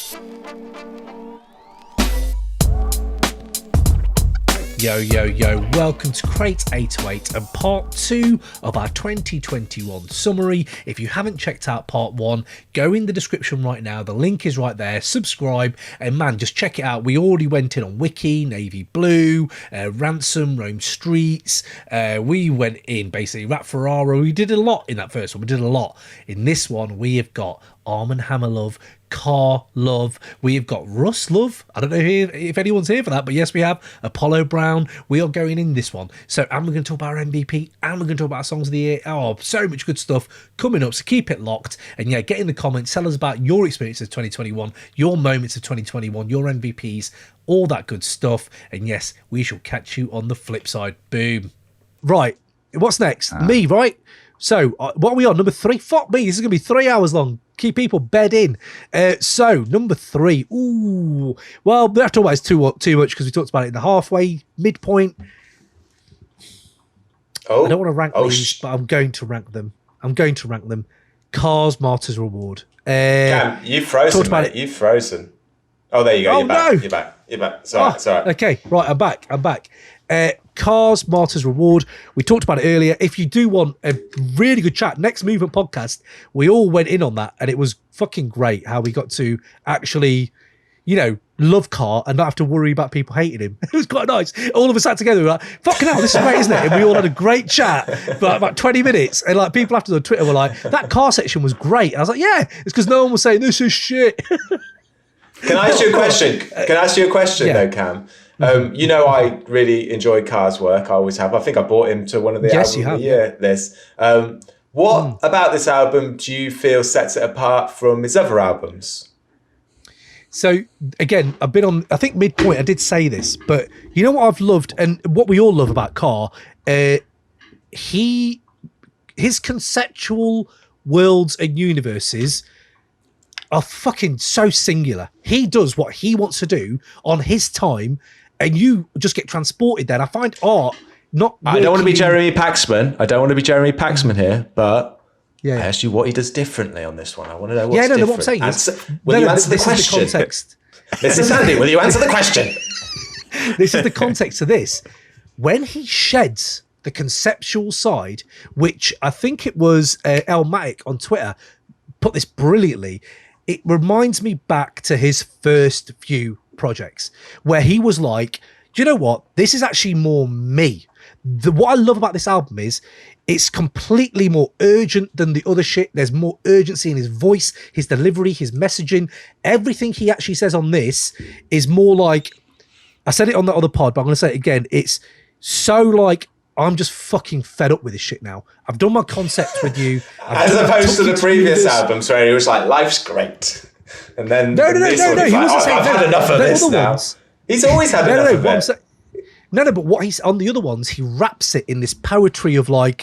Yo, yo, yo, welcome to Crate 808 and part 2 of our 2021 summary. If you haven't checked out part 1, go in the description right now. The link is right there. Subscribe and man, just check it out. We already went in on Wiki, Navy Blue, Ransom, Rome Streets. We went in basically Rap Ferrara. We did a lot in that first one. We did a lot. In this one, we have got Armand Hammer Love, Car Love, we've got Russ Love. I don't know if anyone's here for that, but yes, we have Apollo Brown. We are going in this one. So, and we're going to talk about our MVP, and we're going to talk about our songs of the year. Oh, so much good stuff coming up. So keep it locked. And yeah, get in the comments. Tell us about your experience of 2021, your moments of 2021, your MVPs, all that good stuff. And yes, we shall catch you on the flip side. Boom. Right. What's next? Me, right? So, what are we on? Number 3? Fuck me. This is going to be 3 hours long. Keep people bed in. So, number 3. Ooh. Well, we have to talk about this too much because we talked about it in the halfway, midpoint. Oh. I don't want to rank these, but I'm going to rank them. Cars, Martyr's Reward. Cam, you've frozen, mate. You've frozen. Oh, there you go. You're back. No. You're back. It's all right. Okay, right. I'm back. Cars, Martyr's Reward. We talked about it earlier. If you do want a really good chat, Next Movement podcast, we all went in on that and it was fucking great how we got to actually, love Car and not have to worry about people hating him. It was quite nice. All of us sat together, we were like, fucking hell, this is great, isn't it? And we all had a great chat for about 20 minutes. And like people after on Twitter were like, that Car section was great. And I was like, yeah, it's because no one was saying this is shit. Can I ask you a question? Though, Cam? I really enjoy Car's work. I always have. I think I brought him to one of the album of the year list. What about this album do you feel sets it apart from his other albums? So again, I've been on, I think midpoint, I did say this, but you know what I've loved and what we all love about Car? His conceptual worlds and universes are fucking so singular. He does what he wants to do on his time and you just get transported there. And I find art not... I don't want to be Jeremy Paxman here, but I asked you what he does differently on this one. I want to know what's different. What I'm saying will you answer the question? Is the context. This is Andy. Will you answer the question? This is the context of this. When he sheds the conceptual side, which I think it was Elmatic on Twitter put this brilliantly, it reminds me back to his first few projects where he was like, do you know what? This is actually more me. What I love about this album is it's completely more urgent than the other shit. There's more urgency in his voice, his delivery, his messaging. Everything he actually says on this is more like, I said it on the other pod, but I'm going to say it again. It's so like, I'm just fucking fed up with this shit now. I've done my concepts with you. As opposed to the previous albums where he was like, life's great. And then no. He wasn't saying I've had enough of this now. Ones, he's always had enough of it. But what he's on the other ones, he wraps it in this poetry of like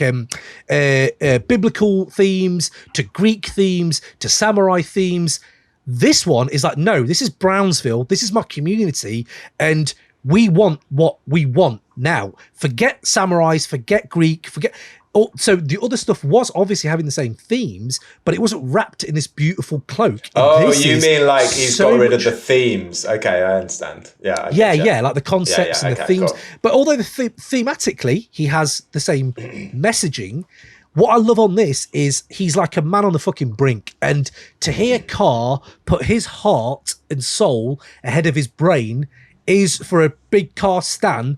biblical themes to Greek themes to samurai themes. This one is like, no, this is Brownsville. This is my community. And we want what we want now. Forget samurais, forget Greek, forget... So the other stuff was obviously having the same themes, but it wasn't wrapped in this beautiful cloak. Oh, you mean like he's got rid of the themes? Okay, I understand. Yeah, like the concepts and the themes. Cool. But although thematically he has the same messaging, what I love on this is he's like a man on the fucking brink. And to hear Car put his heart and soul ahead of his brain is, for a big Car stan,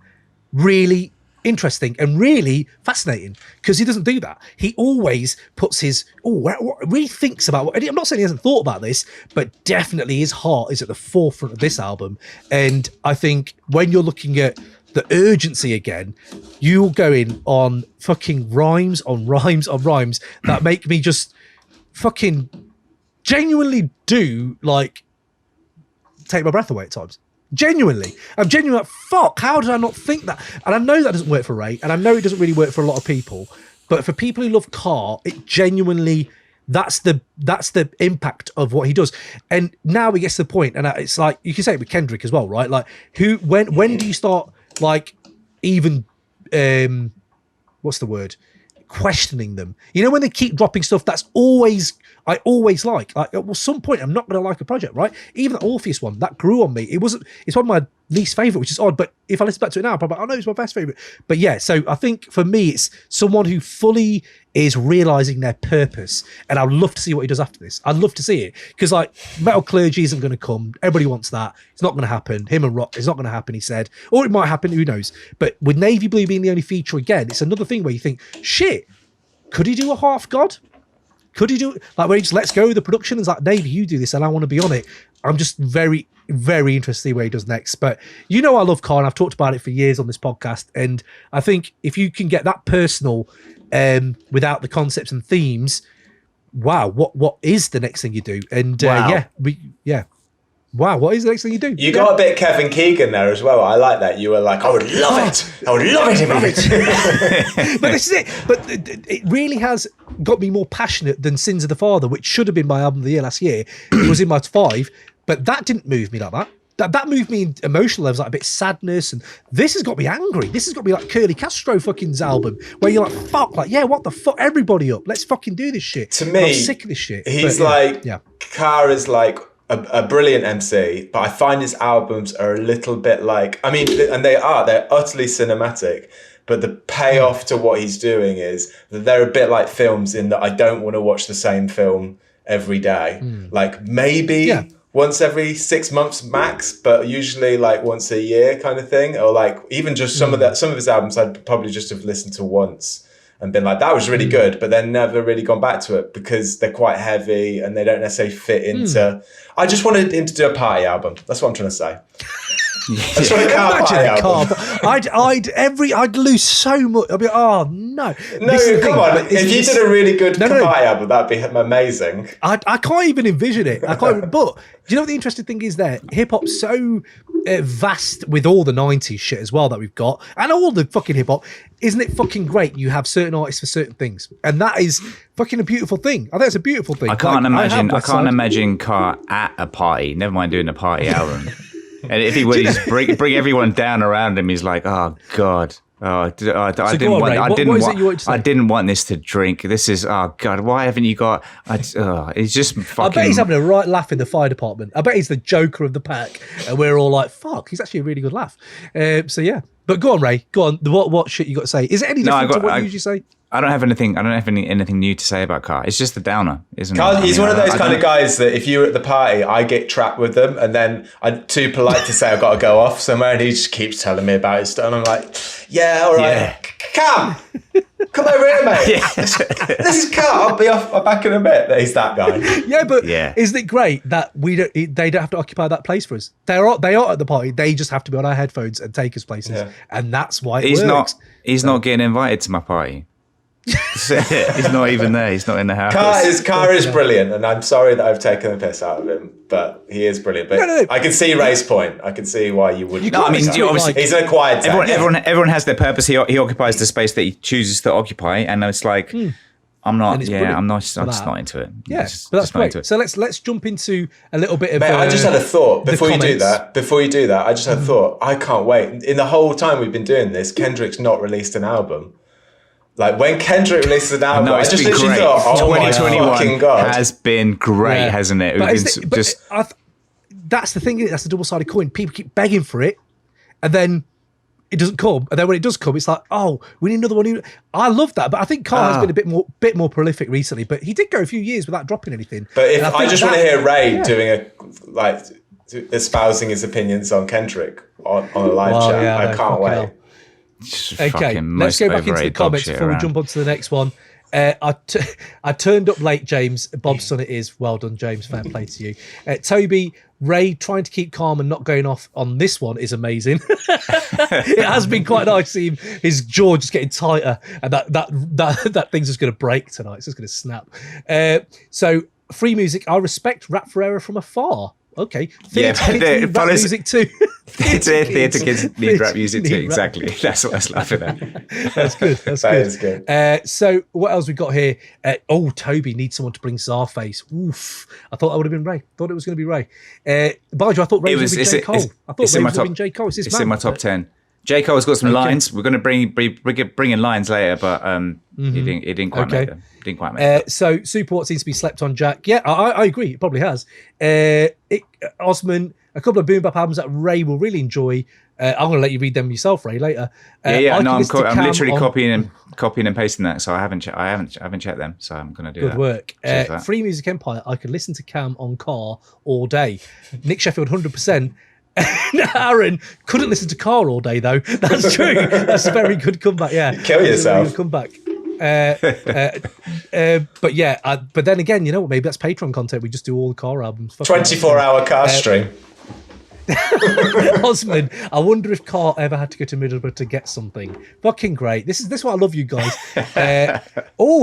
really interesting and really fascinating because he doesn't do that. He always puts really thinks about what, I'm not saying he hasn't thought about this, but definitely his heart is at the forefront of this album. And I think when you're looking at the urgency again, you'll go in on fucking rhymes on rhymes on rhymes that make me just fucking genuinely do like take my breath away at times. Genuinely. I'm genuinely like, fuck, how did I not think that? And I know that doesn't work for Ray, and I know it doesn't really work for a lot of people, but for people who love Car, it genuinely, that's the impact of what he does. And now he gets to the point, and it's like, you can say it with Kendrick as well, right? Like, when do you start, like, even, what's the word? questioning them. You know, when they keep dropping stuff that's I always like at some point I'm not going to like a project, right? Even the Orpheus one, that grew on me. It's one of my least favorite, which is odd, but if I listen back to it now, I'm probably, I know it's my best favorite. But yeah, so I think for me, it's someone who fully is realizing their purpose, and I'd love to see what he does after this. I'd love to see it, because like Metal Clergy isn't going to come. Everybody wants that. It's not going to happen. Him and Rock, it's not going to happen, he said. Or it might happen, who knows. But with Navy Blue being the only feature again, it's another thing where you think, shit, could he do a half God? Could he do it? Like, where he just lets go of the production and is like, Navy, you do this and I want to be on it. I'm just very, very interested to see where he does next. But you know I love Car, and I've talked about it for years on this podcast. And I think if you can get that personal without the concepts and themes, wow, what is the next thing you do? And wow. Wow, what is the next thing you do? You got a bit Kevin Keegan there as well. I like that. You were like, I would love it. I would love it. But this is it. But it really has got me more passionate than Sins of the Father, which should have been my album of the year last year. It was in my 5, but that didn't move me like that. That moved me in emotional levels, like a bit of sadness, and this has got me angry. This has got me like Curly Castro fucking's album, where you're like, fuck, like, yeah, what the fuck, everybody up, let's fucking do this shit. To me, I'm sick of this shit. He's Car is like a brilliant MC, but I find his albums are a little bit like, I mean, and they're utterly cinematic, but the payoff to what he's doing is that they're a bit like films in that I don't want to watch the same film every day. Like maybe once every 6 months max, but usually like once a year kind of thing. Or like even just some of his albums I'd probably just have listened to once and been like, that was really good, but then never really gone back to it because they're quite heavy and they don't necessarily fit into... I just wanted him to do a party album. That's what I'm trying to say. I just want a car party album. I'd lose so much. I'd be like, oh no. No, come on. If you did a really good party album, that'd be amazing. I can't even envision it. But do you know what the interesting thing is there? Hip hop's so vast with all the 90s shit as well that we've got, and all the fucking hip hop. Isn't it fucking great? You have certain artists for certain things, and that is fucking a beautiful thing. I think it's a beautiful thing. I can't imagine Car at a party. Never mind doing a party album. And if he would just bring everyone down around him, he's like, oh God. I didn't want this to drink. This is, oh God, why haven't you got... it's just fucking... I bet he's having a right laugh in the fire department. I bet he's the Joker of the pack, and we're all like, fuck, he's actually a really good laugh. So yeah. But go on, Ray. Go on. What shit you got to say? Is it any different to what you usually say? I don't have anything new to say about Car. It's just the downer, isn't it? He's one of those kind of guys that if you're at the party, I get trapped with them, and then I'm too polite to say I've got to go off somewhere, and he just keeps telling me about his stuff, and I'm like, yeah, all right, Come over here, mate. This is Car. I'll be off back in a bit. He's that guy. Isn't it great that they don't have to occupy that place for us? They are at the party. They just have to be on our headphones and take us places, and that's why it works. He's not getting invited to my party. He's not even there. He's not in the house. Car is brilliant, and I'm sorry that I've taken the piss out of him, but he is brilliant. But no. I can see Ray's point. I can see why you wouldn't. I mean, obviously, he's an acquired talent. Everyone has their purpose. He occupies the space that he chooses to occupy, and it's like, I'm not. Yeah, I'm just not into it. Yeah, but that's great. So let's jump into a little bit of. Mate, I just had a thought before you do that. I just had a thought. I can't wait. In the whole time we've been doing this, Kendrick's not released an album. Like when Kendrick releases an album, I just literally thought, oh my fucking God. Has been great, hasn't it? That's the thing, that's the double-sided coin. People keep begging for it, and then it doesn't come. And then when it does come, it's like, oh, we need another one. I love that, but I think Carl has been a bit more prolific recently, but he did go a few years without dropping anything. But if I just want to hear Ray doing espousing his opinions on Kendrick on a live chat. I can't wait. Okay, let's go back into the comments before we jump on to the next one. I turned up late, James. Bob's son it is. Well done, James. Fair play to you. Toby, Ray trying to keep calm and not going off on this one is amazing. It has been quite nice to see him, his jaw just getting tighter, and that thing's just going to break tonight. It's just going to snap. So, free music. I respect Rap Forever from afar. Okay. Theatre rap music too. Theatre kids need rap music too. Exactly. That's what I was laughing at. That's good. That's good. So what else we got here? Toby needs someone to bring Czarface. Oof. I thought that would have been Ray. Thought it was going to be Ray. By the way, I thought Ray was going to be J. Cole. I thought Ray was going to be J. Cole. It's in my top 10. J. Cole's got some lines. We're going to bring in lines later, but he didn't quite make them. Didn't quite make them. So Super What seems to be slept on, Jack. Yeah, I agree. It probably has. Osman, a couple of boom bap albums that Ray will really enjoy. I'm going to let you read them yourself, Ray, later. I'm literally copying and pasting that, so I haven't checked them, so I'm going to do that. Good work. Free Music Empire. I could listen to Cam on car all day. Nick Sheffield, 100%. Aaron couldn't listen to car all day though. That's true. That's a very good comeback. Yeah, kill yourself. Comeback. But yeah, but then again, you know what? Maybe that's Patreon content. We just do all the car albums. 24-hour car stream. Osman, I wonder if Car ever had to go to Middlesbrough to get something. Fucking great. This is why I love you guys.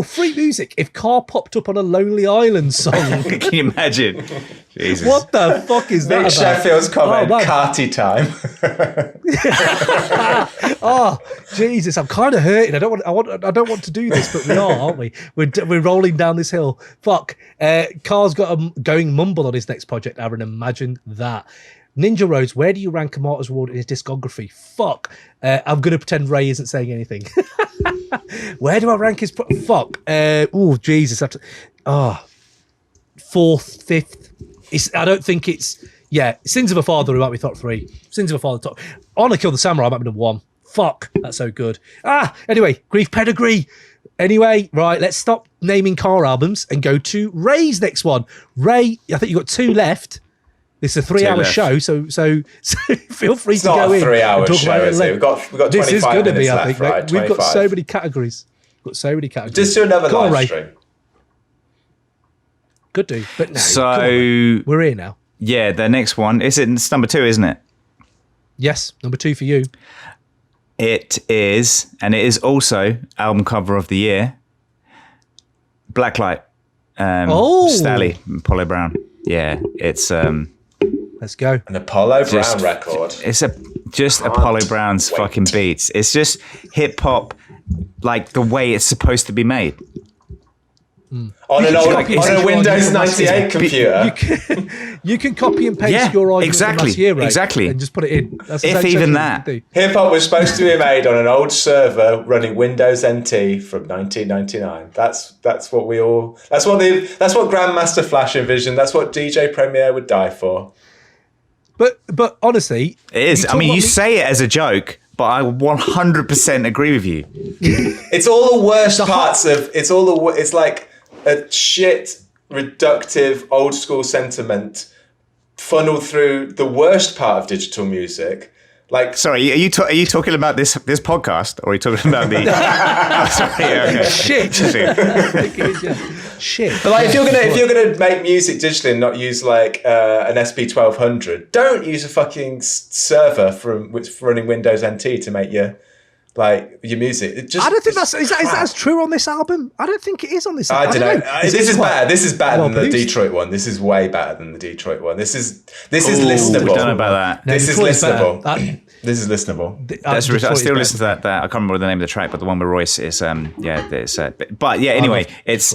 Free music. If Car popped up on a Lonely Island song. Can you imagine? Jesus. What the fuck is that? Nick Sheffield's comment, Carty time. Oh, Jesus, I'm kind of hurting. I don't want to do this, but we are, aren't we? We're rolling down this hill. Fuck. Car's got a going mumble on his next project, Aaron. Imagine that. Ninja Rose, where do you rank a Martyr's Award in his discography? Fuck. I'm going to pretend Ray isn't saying anything. Where do I rank his... Fuck. Oh, Jesus. Fourth, fifth. I don't think it's... Yeah, Sins of a Father might be top 3. Sins of a Father top... Honor Kill the Samurai might be number 1. Fuck. That's so good. Anyway, Grief Pedigree. Anyway, right, let's stop naming car albums and go to Ray's next one. Ray, I think you've got 2 left. It's a 3-hour show, so feel free to go in. It's not a 3-hour show, is it? We've got 25 this is going to be, I think. Right? We've got so many categories. Just do another live stream. Could do, but no. So we're here now. Yeah, the next one it's number 2, isn't it? Yes, number 2 for you. It is, and it is also album cover of the year. Blacklight. Stalley, Apollo Brown. Yeah, it's let's go. An Apollo Brown record. It's just Apollo Brown's fucking beats. It's just hip hop, like the way it's supposed to be made. On a Windows 98 computer. You can copy and paste your argument from last year, right? Exactly. And just put it in. That's if even that. Hip hop was supposed to be made on an old server running Windows NT from 1999. That's what Grandmaster Flash envisioned. That's what DJ Premier would die for. But honestly, it is. I mean, you say it as a joke, but I 100% agree with you. It's all the worst parts of. It's like a shit, reductive, old school sentiment funneled through the worst part of digital music. Like, sorry, are you talking about this podcast, or are you talking about the? Shit. Shit. But like, if you're gonna make music digitally and not use like an SP1200, don't use a fucking server from running Windows NT to make your music. I don't think is that true on this album. I don't think it is on this album. I don't know. This is bad. This is better than the Detroit one. This is way better than the Detroit one. This is listenable. We don't know about that. This is listenable. This is listenable. I still listen to that. I can't remember the name of the track, but the one with Royce is but yeah. Anyway, it's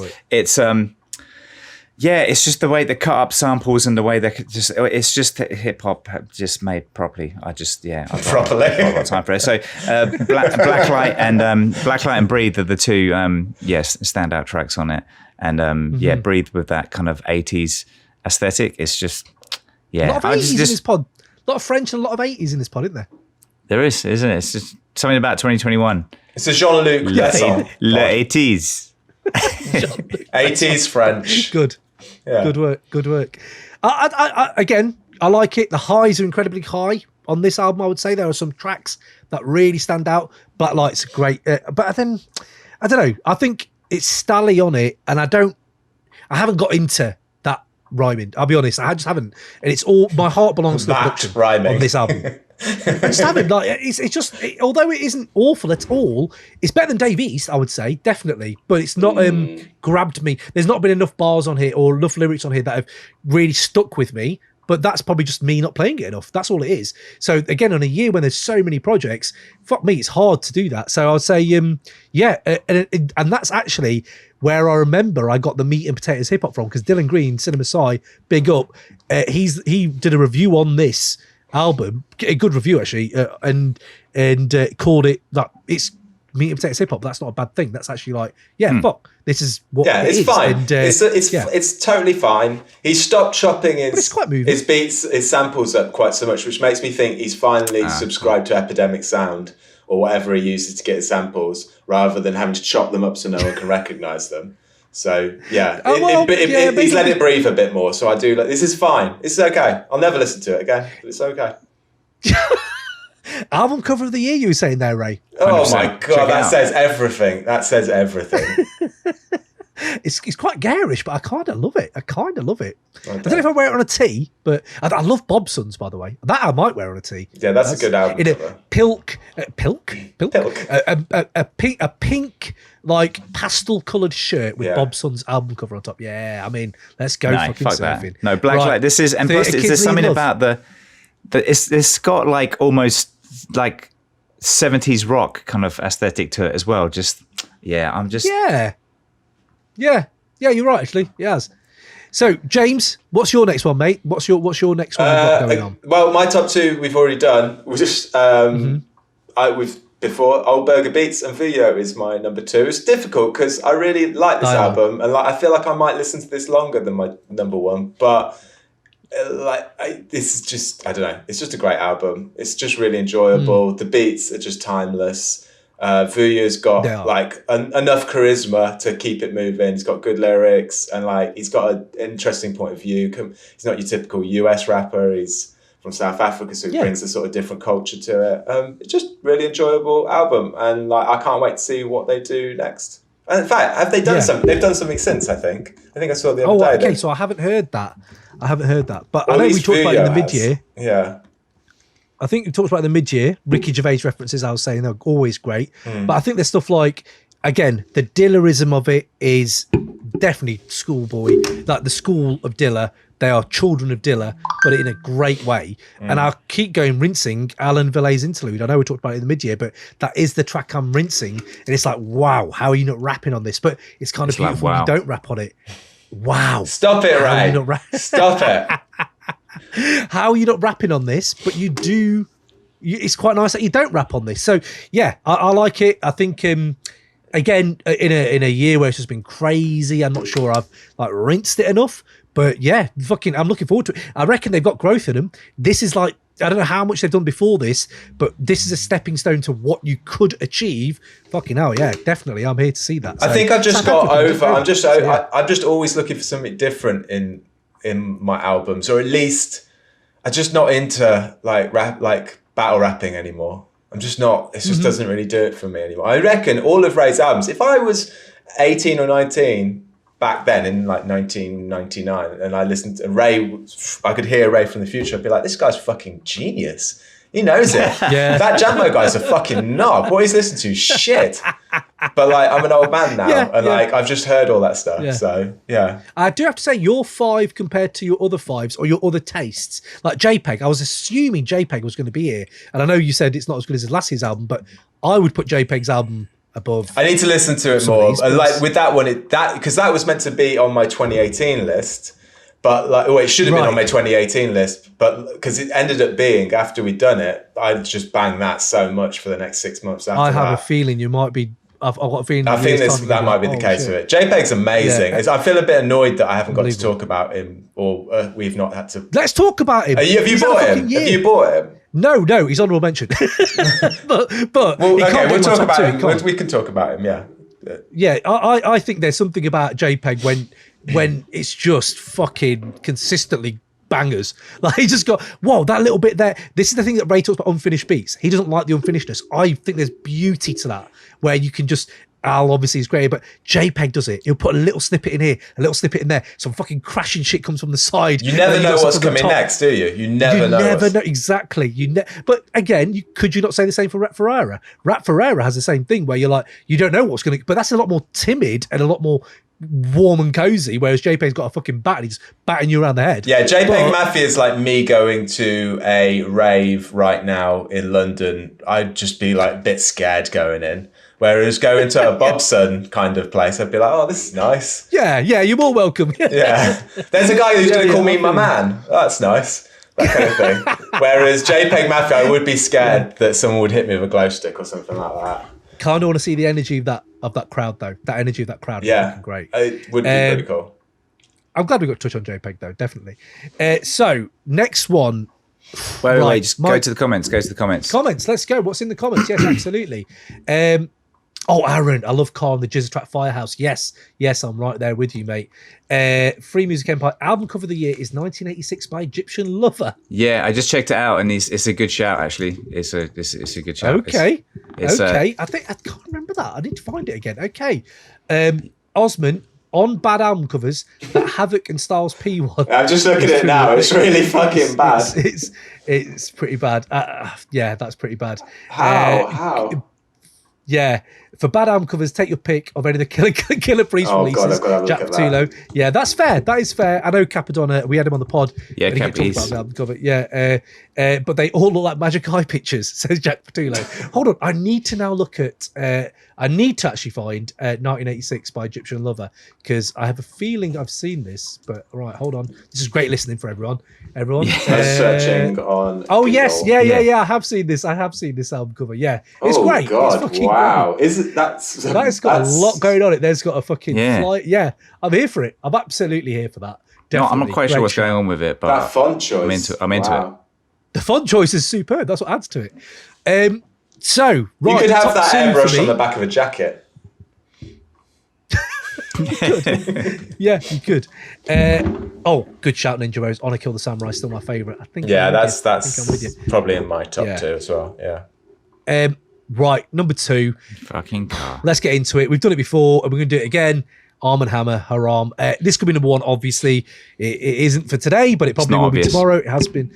just the way they cut up samples and the way it's just hip hop just made properly. Properly. I've got time for it. So Blacklight and Breathe are the 2 standout tracks on it. And Breathe with that kind of 80s aesthetic. It's just a lot of 80s in this pod. A lot of French and a lot of 80s in this pod, isn't there? There is, isn't it? It's just something about 2021. It's a Jean-Luc song. Le 80s. 80s French. Good. Yeah. Good work. I again, I like it. The highs are incredibly high on this album, I would say. There are some tracks that really stand out. Blacklight's great. But then, I don't know. I think it's Stalley on it, and I haven't got into that rhyming. I'll be honest. I just haven't. And it's all, my heart belongs to the production rhyming on this album. I just haven't. Although it isn't awful at all, it's better than Dave East, I would say, definitely. But it's not grabbed me. There's not been enough bars on here or enough lyrics on here that have really stuck with me. But that's probably just me not playing it enough. That's all it is. So again, on a year when there's so many projects, fuck me, it's hard to do that. So I would say, and that's actually where I remember I got the meat and potatoes hip hop from, because Dylan Green, Cinema Sci, big up. He did a review on this album, a good review actually, and called it that it's meat and potatoes hip hop. That's not a bad thing. That's actually like, fuck, this is what it's fine. And, it's totally fine. He stopped chopping his beats, his samples up quite so much, which makes me think he's finally subscribed to Epidemic Sound or whatever he uses to get his samples, rather than having to chop them up so no one can recognise them. So he's let it breathe a bit more. So I do like, this is fine. This is okay. I'll never listen to it again, but it's okay. Album cover of the year, you were saying there, Ray? Oh my God, that says everything. That says everything. It's quite garish, but I kind of love it. I don't know if I wear it on a tee, but I love Bobsons, by the way. That I might wear on a tee. Yeah, that's a good album in cover. A pink, like pastel coloured shirt with Bobsons album cover on top. Yeah, I mean, let's go fucking surfing. That. No, Blacklight. Right. This is, and plus, is there something about it's got like almost like 70s rock kind of aesthetic to it as well. Yeah, you're right, actually. Yes. So, James, what's your next one, mate? What's your next one you've got going on? Well, my top two we've already done. We've just before Old Burger Beats and Vuyo is my number two. It's difficult because I really like this album, and I feel like I might listen to this longer than my number one, but this is just, I don't know, it's just a great album. It's just really enjoyable. The beats are just timeless. Vuyo's got enough charisma to keep it moving. He's got good lyrics, and he's got an interesting point of view. He's not your typical US rapper. He's from South Africa, so he brings a sort of different culture to it. It's just really enjoyable album, and I can't wait to see what they do next. And in fact, have they done something? They've done something since, I think I saw the other day. Okay, so I haven't heard that. But I know we talked about it in the mid-year. Yeah. I think we talked about the mid-year. Ricky Gervais references, I was saying, they're always great. But I think there's stuff like, again, the Dillarism of it is definitely schoolboy. Like the school of Dilla, they are children of Dilla, but in a great way. And I'll keep going rinsing Alan Villet's interlude. I know we talked about it in the mid-year, but that is the track I'm rinsing. And it's like, wow, how are you not rapping on this? But it's kind of beautiful when you don't rap on it. Wow. Stop it, Ray. Stop it. How are you not rapping on this? But you do. It's quite nice that you don't rap on this. So yeah, I like it. I think again in a year where it's just been crazy, I'm not sure I've rinsed it enough. But yeah, I'm looking forward to it. I reckon they've got growth in them. This is I don't know how much they've done before this, but this is a stepping stone to what you could achieve. Fucking hell, yeah, definitely. I'm here to see that. So, I think I've just got over. I'm just always looking for something different in my albums, or at least I'm just not into battle rapping anymore. I'm just not. It just doesn't really do it for me anymore. I reckon all of Ray's albums, if I was 18 or 19 back then in 1999 and I listened to Ray, I could hear Ray from the future, I'd be like, this guy's fucking genius. He knows it. Yeah. That Jambo guy's a fucking knob. What he's listening to, shit. But I'm an old man now, I've just heard all that stuff. Yeah. So yeah, I do have to say your 5 compared to your other 5s or your other tastes, like JPEG. I was assuming JPEG was going to be here, and I know you said it's not as good as last year's album, but I would put JPEG's album above. I need to listen to it more. With that one, because that was meant to be on my 2018 list. But it should have been on my 2018 list, but because it ended up being, after we'd done it, I'd just bang that so much for the next 6 months after I have a feeling you might be. I've got a feeling. I think that might be the case with it. JPEG's amazing. Yeah. I feel a bit annoyed that I haven't got to talk about him, or we've not had to. Let's talk about him. Have you bought him? Have you bought him? No, he's honourable mention. but we'll talk about him. We can talk about him. Yeah. Yeah, I think there's something about JPEG when it's just fucking consistently bangers. He just got, whoa, that little bit there. This is the thing that Ray talks about unfinished beats. He doesn't like the unfinishedness. I think there's beauty to that, where you can just, Al obviously is great, but JPEG does it. He'll put a little snippet in here, a little snippet in there. Some fucking crashing shit comes from the side. You never know what's coming next, do you? You never know. Exactly. But again, could you not say the same for Rap Ferreira? Rap Ferreira has the same thing where you're like, you don't know what's going to, but that's a lot more timid and a lot more warm and cozy, whereas JPEG's got a fucking bat and he's batting you around the head. Yeah, JPEGMAFIA is like me going to a rave right now in London. I'd just be a bit scared going in. Whereas going to a Bobson kind of place, I'd be like, oh, this is nice. Yeah, you're more welcome. Yeah. There's a guy who's going to call me my man. That's nice. that kind of thing. Whereas JPEGMAFIA, I would be scared that someone would hit me with a glow stick or something like that. Kind of want to see the energy of that crowd, though. That energy of that crowd is great. It would be pretty cool. I'm glad we got to touch on JPEG, though, definitely. So, next one. Wait, just go to the comments. Go to the comments. Comments, let's go. What's in the comments? Yes, absolutely. Aaron, I love Carl and the Jizz Track Firehouse. Yes, I'm right there with you, mate. Free Music Empire album cover of the year is 1986 by Egyptian Lover. Yeah, I just checked it out, and it's a good shout. Actually, it's a good shout. Okay. I can't remember that. I need to find it again. Okay, Osman. On bad album covers, that Havoc and Styles P1. I'm just looking at it now. It's really fucking bad. It's pretty bad. Yeah, that's pretty bad. How? Yeah, for bad album covers, take your pick of any of the Killer Priest releases. Jack Patullo. Yeah, that's fair. That is fair. I know Capadonna, we had him on the pod. Yeah, Capiz. Album cover. Yeah, but they all look like Magic Eye pictures, says Jack Patullo. Hold on, I need to now look at... I need to actually find 1986 by Egyptian Lover, because I have a feeling I've seen this, but right, hold on. This is great listening for everyone. Searching on Oh, Google. yes. Yeah. I have seen this album cover. Yeah. It's great. God. It's fucking wow. Great. That's got a lot going on. There's got a fucking flight. Yeah. I'm here for it. I'm absolutely here for that. No, I'm not quite sure what's going on with it, but that font choice. I'm into it. The font choice is superb. That's what adds to it. So, right, you could have that airbrush on the back of a jacket. Yeah, you could. Good shout, Ninja Rose. Honor Kill the Samurai, still my favourite. I think. Yeah, that's probably in my top two as well. Yeah. Right, number 2. Fucking car. Let's get into it. We've done it before, and we're going to do it again. Arm & Hammer, Haram. This could be number 1, obviously. It isn't for today, but it probably will be tomorrow. It has been.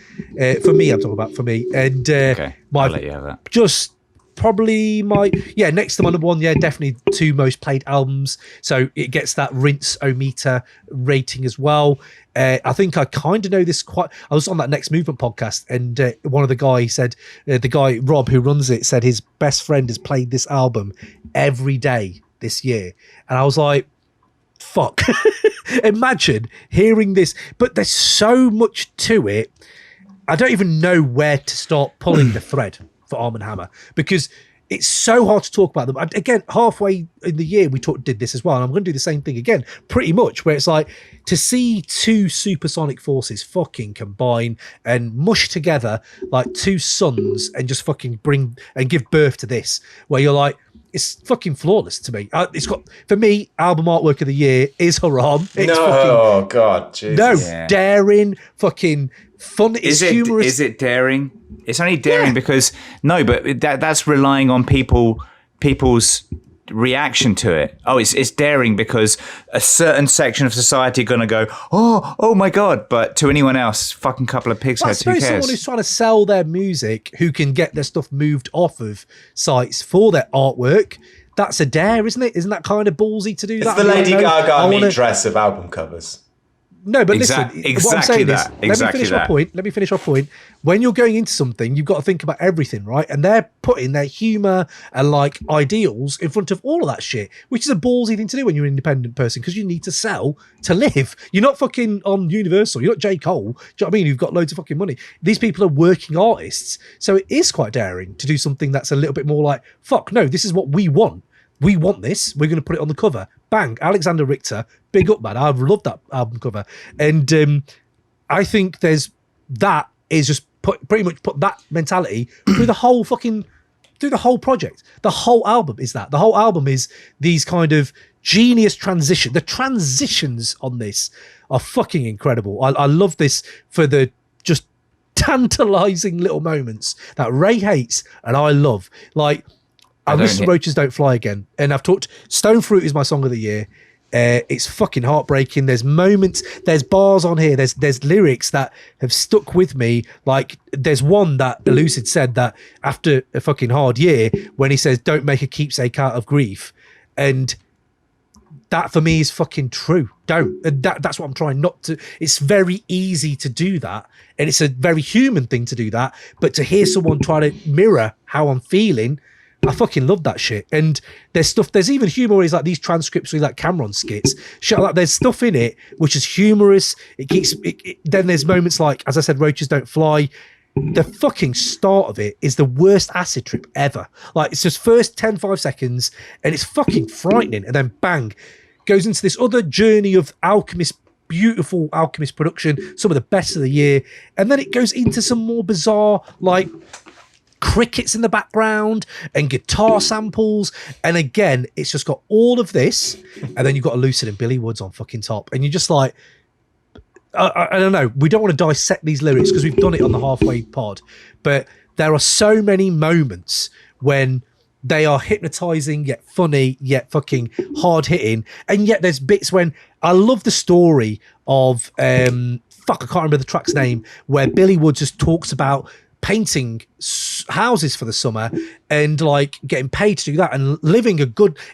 For me, I'm talking about for me. And okay, I'll let you have that. Just probably next to my number 1, definitely 2 most played albums. So it gets that rinse-o-meter rating as well. I think I kind of know this I was on that Next Movement podcast, and one of the guys said, the guy, Rob, who runs it, said his best friend has played this album every day this year. And I was like, fuck. Imagine hearing this, but there's so much to it. I don't even know where to start pulling the thread for Arm & Hammer, because it's so hard to talk about them. Again, halfway in the year, we did this as well, and I'm going to do the same thing again, pretty much, where it's like, to see 2 supersonic forces fucking combine and mush together like 2 suns and just fucking bring and give birth to this, where you're like, it's fucking flawless to me. It's got, for me, album artwork of the year is Haram. God, Jesus. No, daring, fucking fun. It's humorous. Is it daring? It's only daring because but that's relying on people's reaction to it. Oh, it's daring because a certain section of society are going to go, oh my God. But to anyone else, fucking couple of pigs heads, who cares? Someone who's trying to sell their music, who can get their stuff moved off of sites for their artwork, that's a dare, isn't it? Isn't that kind of ballsy to do that? It's the Lady Gaga meat dress of album covers. No, but listen, what I'm saying is, let me finish my point. When you're going into something, you've got to think about everything, right? And they're putting their humour and like ideals in front of all of that shit, which is a ballsy thing to do when you're an independent person, because you need to sell to live. You're not fucking on Universal. You're not J. Cole. Do you know what I mean? You've got loads of fucking money. These people are working artists. So it is quite daring to do something that's a little bit more like, fuck, no, this is what we want. We want this. We're going to put it on the cover. Bang. Alexander Richter. Big up, man. I love that album cover. And I think that is just pretty much put that mentality through the whole project. The whole album is that. The whole album is these kind of genius transition. The transitions on this are fucking incredible. I love this for the just tantalizing little moments that Ray hates and I love. Like, I listen to Roaches Don't Fly again, and I've talked. Stonefruit is my song of the year. It's fucking heartbreaking. There's moments, there's bars on here, there's lyrics that have stuck with me. Like, there's one that Elucid said that after a fucking hard year, when he says, "Don't make a keepsake out of grief," and that for me is fucking true. Don't. And that's what I'm trying not to. It's very easy to do that, and it's a very human thing to do that. But to hear someone try to mirror how I'm feeling I fucking love that shit. And there's even humor where he's like these transcripts with like Cameron skits, shit like that. There's stuff in it which is humorous. Then there's moments like, as I said, Roaches Don't Fly. The fucking start of it is the worst acid trip ever. Like, it's just first 5 seconds and it's fucking frightening. And then bang, goes into this other journey of beautiful Alchemist production, some of the best of the year. And then it goes into some more bizarre, like, crickets in the background and guitar samples, and again it's just got all of this, and then you've got a Lucid and Billy Woods on fucking top, and you're just like, I don't know, we don't want to dissect these lyrics because we've done it on the halfway pod, but there are so many moments when they are hypnotizing yet funny yet fucking hard hitting, and yet there's bits when I love the story of I can't remember the track's name, where Billy Woods just talks about painting houses for the summer and like getting paid to do that and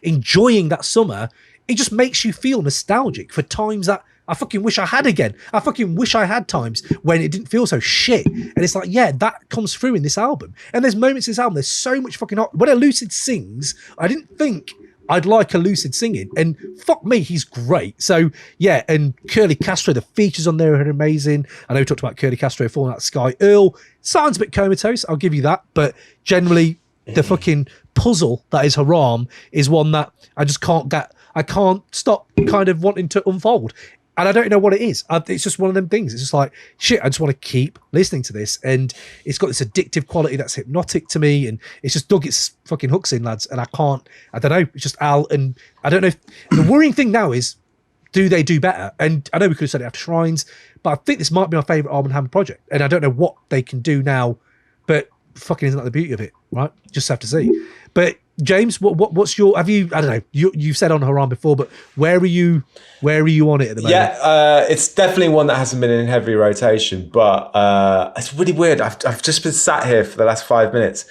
enjoying that summer. It just makes you feel nostalgic for times that I fucking wish I had again. I fucking wish I had times when it didn't feel so shit. And it's like, yeah, that comes through in this album. And there's moments in this album, there's so much fucking when a Lucid sings, I didn't think I'd like a Lucid singing, and fuck me, he's great. So yeah, and Curly Castro, the features on there are amazing. I know we talked about Curly Castro falling out of the sky. Earl sounds a bit comatose, I'll give you that, but generally the fucking puzzle that is Haram is one that I can't stop kind of wanting to unfold. And I don't know what it is. It's just one of them things. It's just like, shit, I just want to keep listening to this. And it's got this addictive quality that's hypnotic to me. And it's just dug its fucking hooks in, lads. And I don't know. It's just Al. And I don't know. The worrying thing now is, do they do better? And I know we could have said it after Shrines, but I think this might be my favourite Armand Hammer project. And I don't know what they can do now, but fucking isn't that the beauty of it, right? Just have to see. But James, what's your? Have you? I don't know. You've said on Haram before, but where are you on it at the moment? Yeah, it's definitely one that hasn't been in heavy rotation, but it's really weird. I've just been sat here for the last 5 minutes.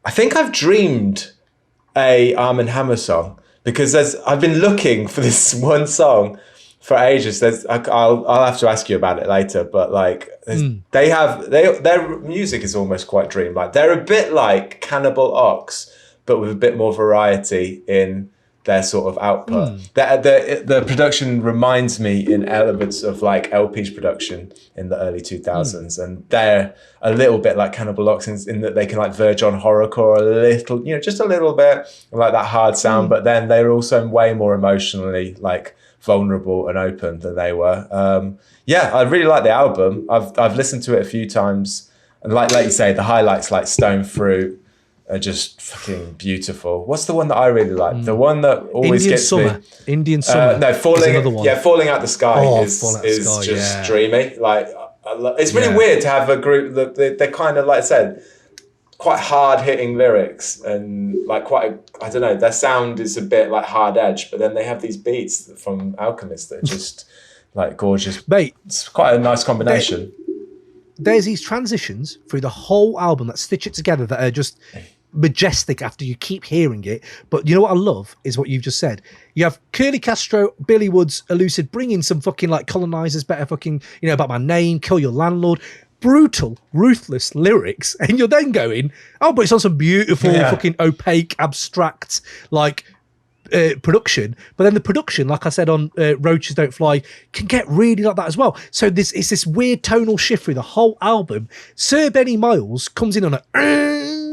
I think I've dreamed a Armand Hammer song because I've been looking for this one song for ages. I'll have to ask you about it later, but like their music is almost quite dreamlike. They're a bit like Cannibal Ox, but with a bit more variety in their sort of output. The production reminds me in elements of like LP's production in the early 2000s, and they're a little bit like Cannibal Ox in that they can like verge on horrorcore a little, just a little bit, like that hard sound, but then they're also way more emotionally like vulnerable and open than they were. I really like the album. I've listened to it a few times, and like you say, the highlights like Stonefruit are just fucking beautiful. What's the one that I really like? The one that always Indian gets Summer. me. Indian Summer. No, Falling Out the Sky is Sky, just dreamy. Like, it's really weird to have a group that they're kind of, like I said, quite hard hitting lyrics and like I don't know, their sound is a bit like hard edge, but then they have these beats from Alchemist that are just like gorgeous. Mate, it's quite a nice combination. There's these transitions through the whole album that stitch it together that are just majestic after you keep hearing it. But you know what I love is what you've just said. You have Curly Castro, Billy Woods, Elucid bringing some fucking like colonizers, better fucking, about my name, kill your landlord. Brutal, ruthless lyrics. And you're then going, oh, but it's on some beautiful, fucking opaque, abstract, like, production. But then the production, like I said on Roaches Don't Fly, can get really like that as well. So it's this weird tonal shift through the whole album. Sir Benny Miles comes in on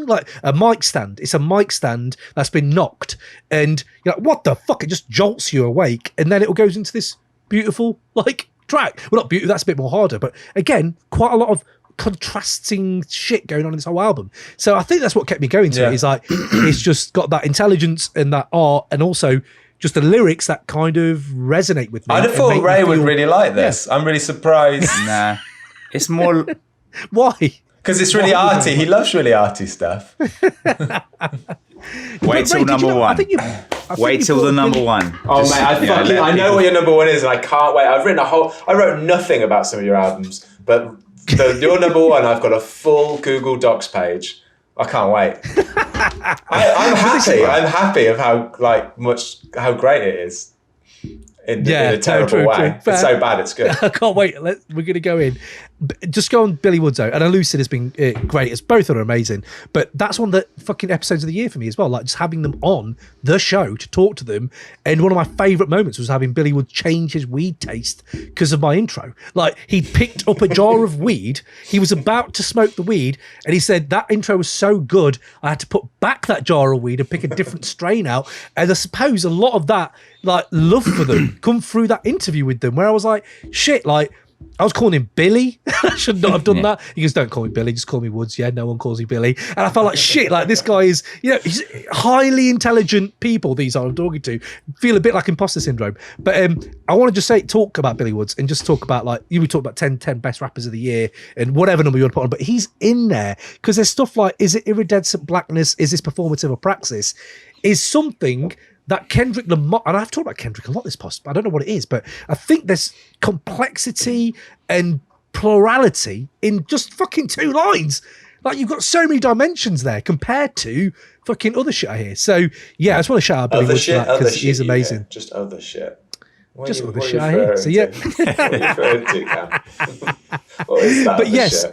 like a mic stand. It's a mic stand that's been knocked, and you're like, what the fuck? It just jolts you awake, and then it goes into this beautiful like track. Well, not beautiful, that's a bit more harder, but again, quite a lot of contrasting shit going on in this whole album. So I think that's what kept me going to it, is like it's just got that intelligence and that art, and also just the lyrics that kind of resonate with me. I'd have thought Ray would really like this. I'm really surprised. Nah, it's more... Why? Because it's really arty. He loves really arty stuff. Wait till number one. Wait till the number one. Oh, mate, I know what your number one is, and I can't wait. I wrote nothing about some of your albums, but your number one, I've got a full Google Docs page. I can't wait. I'm happy. I'm happy of how great it is. in a terrible way. It's so bad, it's good. I can't wait. We're going to go in. Just go on Billy Woods though, and Elucid has been great. It's both are amazing, but that's one of the fucking episodes of the year for me as well. Like just having them on the show to talk to them, and one of my favourite moments was having Billy Woods change his weed taste because of my intro. Like he picked up a jar of weed, he was about to smoke the weed, and he said that intro was so good, I had to put back that jar of weed and pick a different strain out. And I suppose a lot of that like love for them come through that interview with them, where I was like, shit, like. I was calling him Billy. I should not have done that. He goes, don't call me Billy, just call me Woods. Yeah, no one calls you Billy. And I felt like shit, like this guy is, he's highly intelligent people, these are I'm talking to, feel a bit like imposter syndrome. But I want to just talk about Billy Woods and just talk about like, we talk about 10 best rappers of the year and whatever number you want to put on, but he's in there because there's stuff like, is it iridescent blackness? Is this performative or praxis? Is something that Kendrick Lamar, and I've talked about Kendrick a lot this post, but I don't know what it is, but I think there's complexity and plurality in just fucking 2 lines. Like you've got so many dimensions there compared to fucking other shit I hear. So yeah, I just want to shout out Billy Woods for that because he's amazing. Just other shit. Just other shit I hear. So yeah. What are you referring to, Cam? What is that? But yes,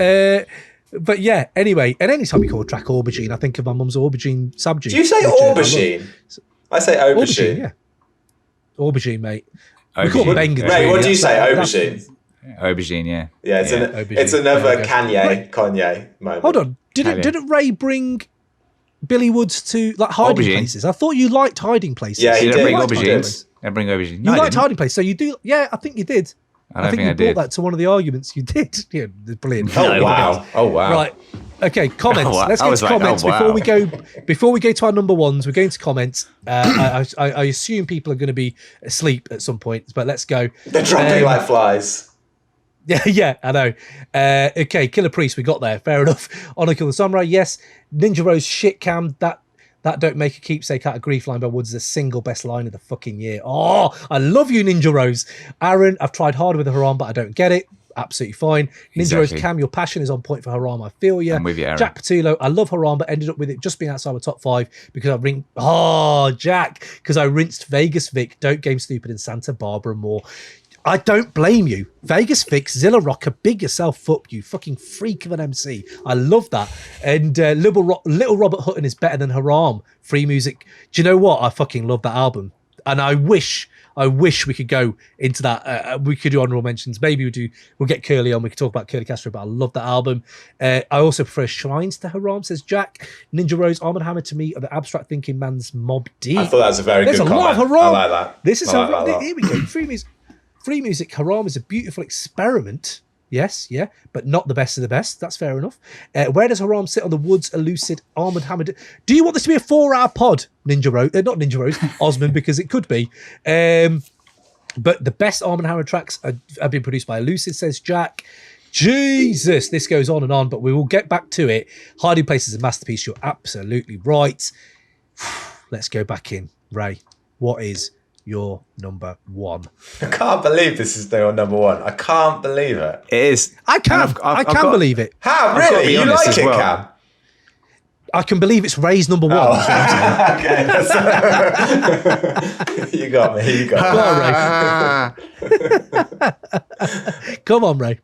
but yeah, anyway, and anytime you call a track Aubergine, I think of my mum's aubergine subgene. Do you say aubergine? I say aubergine. Yeah. Aubergine, mate. Aubergine. We call it bangers. Mate, what do you say? Aubergine? Aubergine, yeah. Yeah, it's another Kanye moment. Hold on. Didn't Ray bring Billy Woods to like hiding places? I thought you liked hiding places. Yeah, he did. Bring aubergines. I bring aubergine. You liked hiding places, so you do. Yeah, I think you did. I think you brought that to one of the arguments. You did. Yeah, brilliant. Oh wow! Oh wow! Right. Okay, comments. Let's get to comments before we go to our number ones. We're going to comments. I assume people are going to be asleep at some point, but let's go. They're dropping like flies. Yeah, I know. Okay, Killer Priest, we got there. Fair enough. Honor Kill the Samurai, yes. Ninja Rose shit cam. That don't make a keepsake out of grief line by Woods is the single best line of the fucking year. Oh, I love you, Ninja Rose. Aaron, I've tried hard with the Haram, but I don't get it. Absolutely fine. Ninja Rose Cam, your passion is on point for Haram. I feel you. I'm with you, Aaron. Jack Patullo, I love Haram, but ended up with it just being outside my top 5 because because I rinsed Vegas Vic, Don't Game Stupid, and Santa Barbara more. I don't blame you. Vegas Fix, Zilla Rocker, big yourself up, you fucking freak of an MC. I love that. And Little Robert Hutton is better than Haram. Free music. Do you know what? I fucking love that album. And I wish we could go into that. We could do honourable mentions. Maybe we'll get Curly on. We could talk about Curly Castro, but I love that album. I also prefer Shrines to Haram, says Jack. Ninja Rose, Armand Hammer to me are the abstract thinking man's Mob Deep. I thought that was a very good comment. There's a lot of Haram. I like that. This is here we go. Free music, Haram is a beautiful experiment. Yes, yeah, but not the best of the best. That's fair enough. Where does Haram sit on the Woods, Elucid, Armand Hammer? Do you want this to be a 4-hour pod, Ninja Rose? Not Ninja Rose, Osman, because it could be. But the best Armand Hammer tracks have been produced by Elucid, says Jack. Jesus, this goes on and on, but we will get back to it. Hiding Place is a masterpiece. You're absolutely right. Let's go back in. Ray, what is your number 1? I can't believe this is your number 1. I can't believe it. It is. I can believe it. How? Really? You like it, Cam? I can believe it's Ray's number 1. Oh. Okay. You got me. Come on, Ray.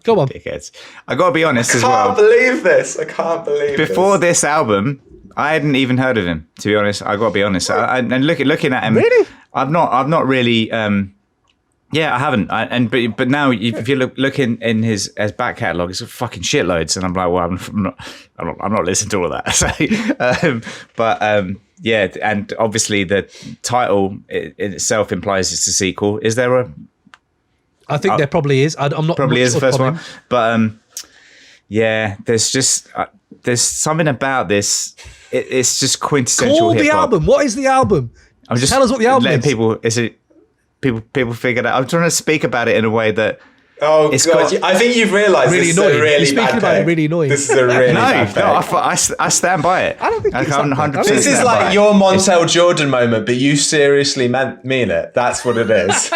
Come on. Dickheads. I got to be honest as well. I can't believe this. I can't believe Before this album, I hadn't even heard of him, to be honest. I got to be honest. And looking at him, really, I've not really. Yeah, I haven't. But now, if you look in his back catalogue, it's fucking shitloads, and I'm like, well, I'm not listening to all of that. So, yeah, and obviously the title in itself implies it's a sequel. Is there a? I think there probably is. I'm not probably is the first one, but yeah, there's something about this. It's just quintessential. Call the hip-hop. album. What is the album? I'm just tell us what the album is. People figure that. I'm trying to speak about it in a way that. Oh God! I think you've realised really this annoying. is a really bad about it, really annoying. This is a really bad no. I stand by it. I don't think it's 100%. This is like your Montel Jordan moment, but you seriously mean it. That's what it is.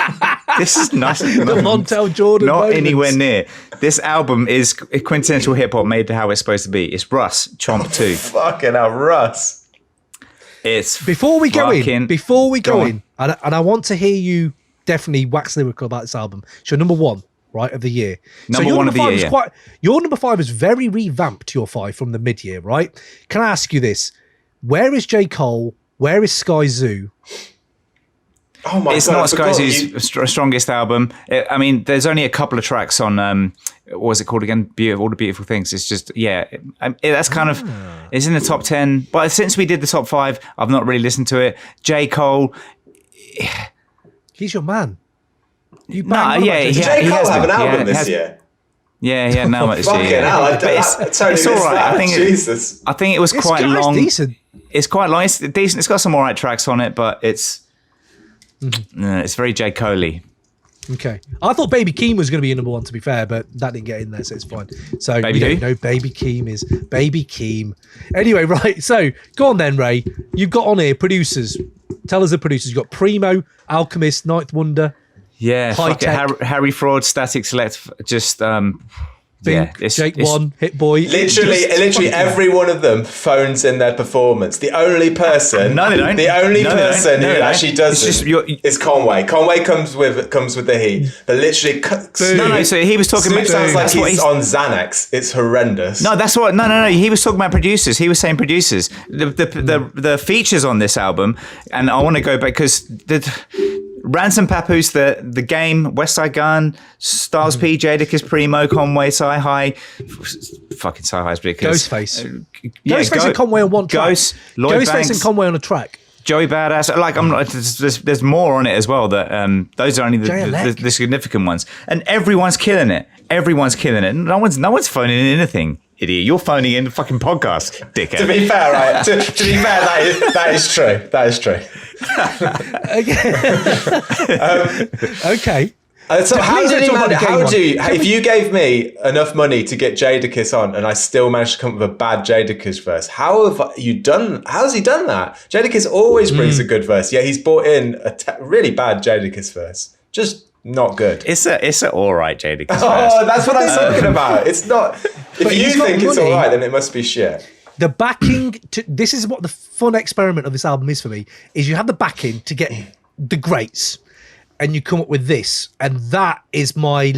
This is nice. The Montel Jordan not moments. Anywhere near. This album is quintessential hip hop made to how it's supposed to be. It's Russ, Chomp 2. Fucking hell, Russ. It's before we go in, and I want to hear you definitely wax lyrical about this album. It's your number 1, right, of the year. Number 1 of the year, yeah. Your number 5 is very revamped to your 5 from the mid-year, right? Can I ask you this? Where is J. Cole? Where is Sky Zoo? Oh my it's God, not Sky Zoo's strongest album. I mean, there's only a couple of tracks on, what was it called again? All the Beautiful Things. It's just, that's kind of, it's in the top 10. But since we did the top 5, I've not really listened to it. J. Cole. He's your man. Did J. Cole have an album this year? Yeah, no, it's fucking hell, it's all right. I think it was quite long. It's decent. It's quite long. It's decent. It's got some all right tracks on it, but it's very J. Cole-y. Okay. I thought Baby Keem was going to be your number 1, to be fair, but that didn't get in there, so it's fine. So Baby we don't know Baby Keem is Baby Keem. Anyway, right. So go on then, Ray. You've got on here producers. Tell us the producers. You've got Primo, Alchemist, Ninth Wonder. Yeah, fuck it. Harry Fraud, Static Select, just Bink, Jake One, Hit Boy. Literally every one of them phones in their performance. The only person, no, they don't. The only person who actually does is Conway. Conway comes with the heat, but literally, So he was talking about. Sounds like he's on Xanax. It's horrendous. No, that's what. No. He was talking about producers. He was saying producers. The features on this album, and I want to go back because Ransom Papoose, the Game, West Side Gun, Styles P, Jadakiss, Primo, Conway, Sci-Hi, fucking Sci-Hi's ridiculous. Ghostface. Ghostface and Conway on one track. Lloyd Ghostface Banks, and Conway on a track. Joey Badass. Like I'm not. There's more on it as well. That those are only the significant ones, and everyone's killing it. Everyone's killing it. No one's phoning in anything. Idiot, you're phoning in the fucking podcast, dickhead. To be fair, right? To be fair, that is true. That is true. Okay. So if you gave me enough money to get Jadakiss on and I still managed to come up with a bad Jadakiss verse, how's he done that? Jadakiss always brings a good verse, yet he's brought in a really bad Jadakiss verse. Just not good. It's an all right Jadakiss verse. Oh, that's what I'm talking about. It's not. If you think it's all right, then it must be shit. The backing this is what the fun experiment of this album is for me, is you have the backing to get the greats and you come up with this, and that is my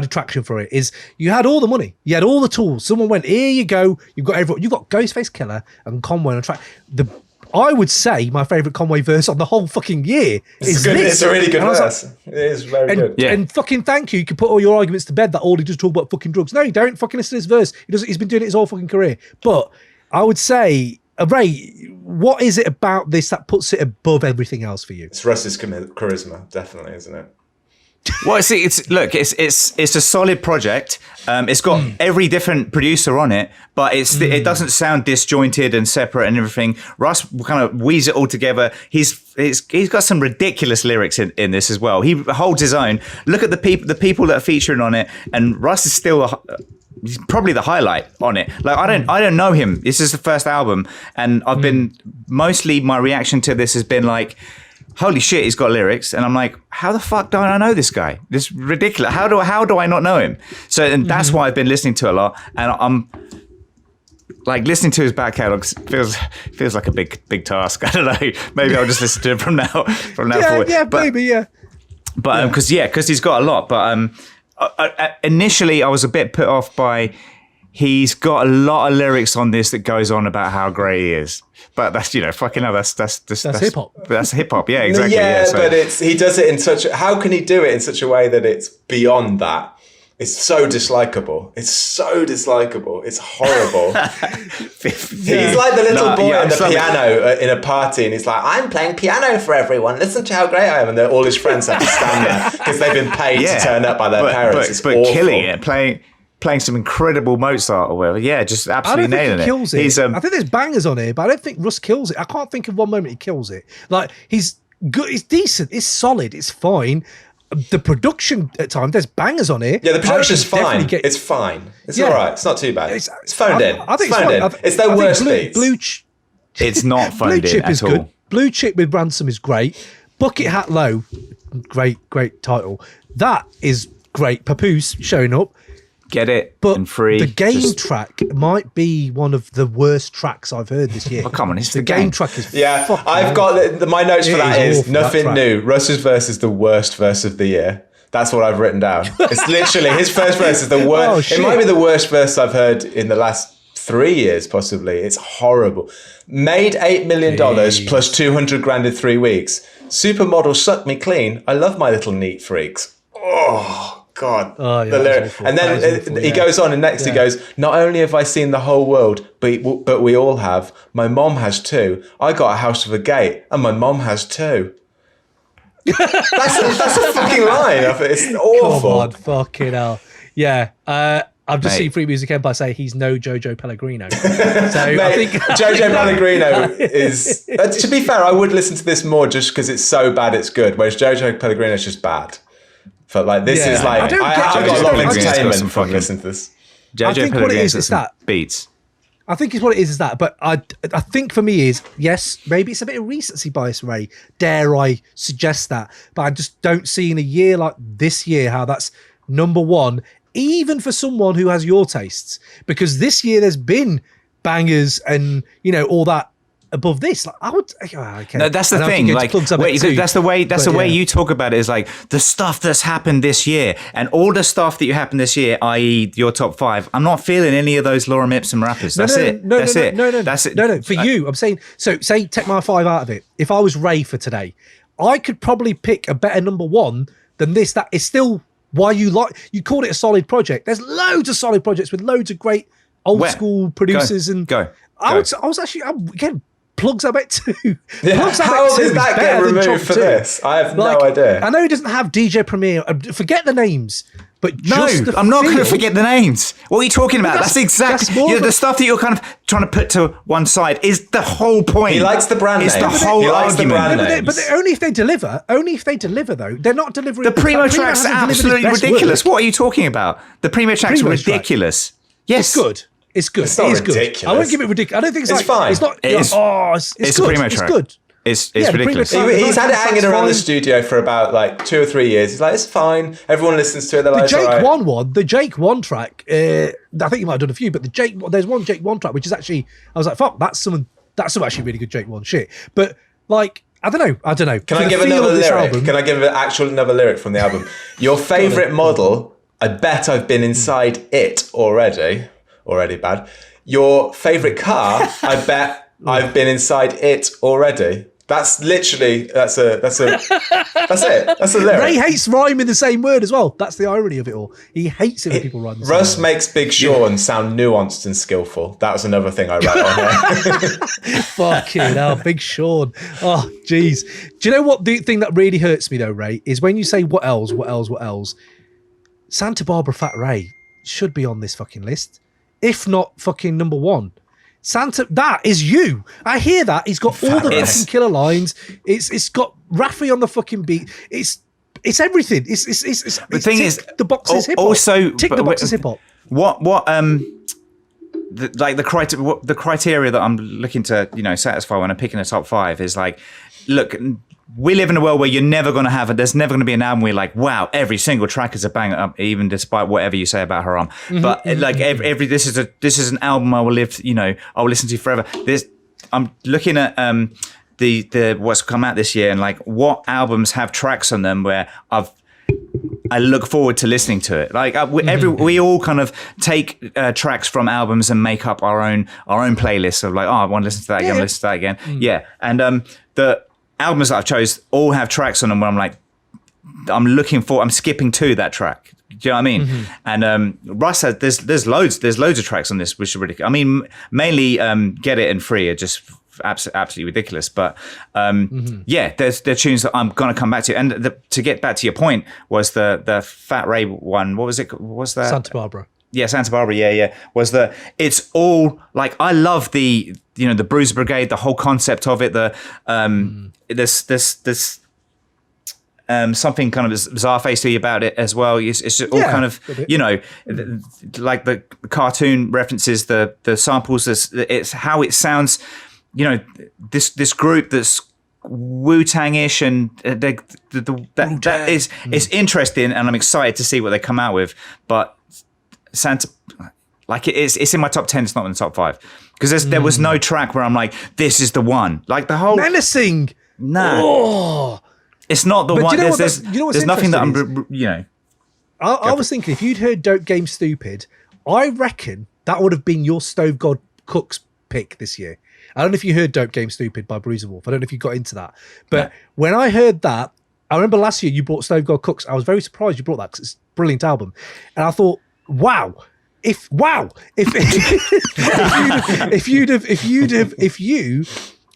detraction for it, is you had all the money, you had all the tools, someone went, here you go, you've got Ghostface Killer and Conway on a track. I would say my favourite Conway verse on the whole fucking year is this. It's a really good verse. It is very good. Yeah. And fucking thank you. You can put all your arguments to bed that all he does talk about fucking drugs. No, you don't. Fucking listen to this verse. He's been doing it his whole fucking career. But I would say, Ray, what is it about this that puts it above everything else for you? It's Russ's charisma, definitely, isn't it? Well, see, it's a solid project. It's got every different producer on it, but it doesn't sound disjointed and separate and everything. Russ kind of weaves it all together. He's got some ridiculous lyrics in this as well. He holds his own. Look at the people that are featuring on it, and Russ is still he's probably the highlight on it. Like I don't know him. This is the first album, and I've been mostly my reaction to this has been like, holy shit, he's got lyrics. And I'm like, how the fuck don't I know this guy? This is ridiculous. How do I not know him? So, and that's why I've been listening to a lot. And I'm like, listening to his back catalog feels like a big task. I don't know. Maybe I'll just listen to it from now forward. Yeah, maybe, yeah. But because he's got a lot. But initially I was a bit put off by, he's got a lot of lyrics on this that goes on about how great he is. But that's, fucking hell, that's hip hop. That's hip hop, yeah, exactly. But he does it in how can he do it in such a way that it's beyond that? It's so dislikable. It's horrible. He's like the little boy on the piano in a party, and he's like, I'm playing piano for everyone. Listen to how great I am. And all his friends have to stand there because they've been paid to turn up by their parents. But killing it, playing some incredible Mozart or whatever. Yeah, just absolutely nailing it. I don't think he kills it. I think there's bangers on here, but I don't think Russ kills it. I can't think of one moment he kills it. Like, he's good, it's decent, it's solid, it's fine. The production at times, there's bangers on here. Yeah, the production's fine. It's fine. It's all right. It's not too bad. It's phoned in. I think it's fine. It's their worst beats. It's not phoned Blue Chip in is at all. Good. Blue Chip with Ransom is great. Bucket Hat Low, great title. That is great. Papoose showing up. Get it but and free. The game track might be one of the worst tracks I've heard this year. Oh, come on, it's the game track is I've got my notes for that is nothing new. Russ's verse is the worst verse of the year. That's what I've written down. It's literally his first verse is the worst. It might be the worst verse I've heard in the last 3 years, possibly. It's horrible. Made $8 million plus 200 grand in 3 weeks. Supermodel suck me clean. I love my little neat freaks. Oh, God. Oh, yeah, the lyric. And then he goes on and next he goes, not only have I seen the whole world, but we all have. My mom has too. I got a house with a gate and my mom has too. That's a fucking line. It's awful. Come on, fucking hell. Yeah. I've just seen Free Music Empire say he's no Jojo Pellegrino. So I think Jojo Pellegrino is. To be fair, I would listen to this more just because it's so bad it's good. Whereas Jojo Pellegrino is just bad. But like this is like I got a lot of entertainment from listening to this. Jojo Pellegrino is that beats. I think it's what it is that. But I think for me is, yes, maybe it's a bit of recency bias, Ray. Dare I suggest that? But I just don't see in a year like this year how that's number one, even for someone who has your tastes. Because this year there's been bangers and, you know, all that above this. Like, I would... Okay. No, that's the thing. Like, that's the way you talk about it is like the stuff that's happened this year and all the stuff that you happened this year, i.e. your top 5. I'm not feeling any of those Lauryn Ipsum rappers. That's it. No. For you, I'm saying, so say take my 5 out of it. If I was Ray for today, I could probably pick a better number 1 than this. That is still why you called it a solid project. There's loads of solid projects with loads of great old school producers. I was actually, again, plugs I bet too. How does that get removed for this? I have no idea. I know he doesn't have DJ Premier. Forget the names. But I'm not going to forget the names. What are you talking about? That's exactly the stuff that you're kind of trying to put to one side is the whole point. He likes the brand name. It's the whole argument. But only if they deliver. Only if they deliver, though. They're not delivering. The Primo tracks are absolutely ridiculous. What are you talking about? The Primo tracks are ridiculous. Yes. It's good. It's good. It's not ridiculous. Good. I won't give it ridiculous. I don't think it's fine. It's not. It's a Primo track. It's good. It's ridiculous. He's had it hanging around the studio for about like 2 or 3 years. He's like, it's fine. Everyone listens to it. The Jake One track. I think you might have done a few, but there's one Jake One track which is actually. I was like, fuck, that's some actually really good Jake One shit. But like, I don't know. Can I give another lyric? Can I give another lyric from the album? Your favourite model. I bet I've been inside it already. Already bad. Your favourite car. I bet I've been inside it already. That's literally that's it. That's a lyric. Ray hates rhyme in the same word as well. That's the irony of it all. He hates it when people rhyme. Russ makes Big Sean sound nuanced and skillful. That was another thing I wrote on here. Fucking hell, Big Sean. Oh, jeez. Do you know what the thing that really hurts me though, Ray, is when you say what else? Santa Barbara Fat Ray should be on this fucking list, if not fucking number 1. That is you. I hear that. He's got all the fucking killer lines. It's got Raffi on the fucking beat. It's everything. The thing is, the boxes hip hop. Also, tick the boxes hip hop. The criteria that I'm looking to satisfy when I'm picking a top 5 is like, look, we live in a world where you're never going to have it. There's never going to be an album where you're like, wow, every single track is a banger, even despite whatever you say about Haram. But this is an album I will listen to forever. I'm looking at the what's come out this year and like what albums have tracks on them where I look forward to listening to it. Like we all kind of take tracks from albums and make up our own playlists of like, I want to listen to that again, listen to that again. Yeah, and the albums that I've chose all have tracks on them where I'm like, I'm skipping to that track. Do you know what I mean? And Russ has there's loads of tracks on this which are ridiculous. I mean, mainly Get It and Free are just absolutely ridiculous. But there's tunes that I'm gonna come back to. And to get back to your point was the Fat Ray one. What was it? What was that? Santa Barbara. Yeah, Santa Barbara. Yeah. It's all like, I love the Bruiser Brigade, the whole concept of it. This something kind of bizarre-facey about it as well. It's just all kind of, like the cartoon references, the samples. It's how it sounds. This group that's Wu-Tang-ish, and that is interesting, and I'm excited to see what they come out with. But Santa, like it's in my top 10. It's not in the top 5 because there was no track where I'm like, this is the one. Like the whole Menacing. No, it's not the one. You know there's nothing that I'm. I was thinking if you'd heard "Dope Game Stupid," I reckon that would have been your Stove God Cook's pick this year. I don't know if you heard "Dope Game Stupid" by Bruiser Wolf. I don't know if you got into that, but when I heard that, I remember last year you brought Stove God Cooks. I was very surprised you brought that because it's a brilliant album, and I thought, wow. If you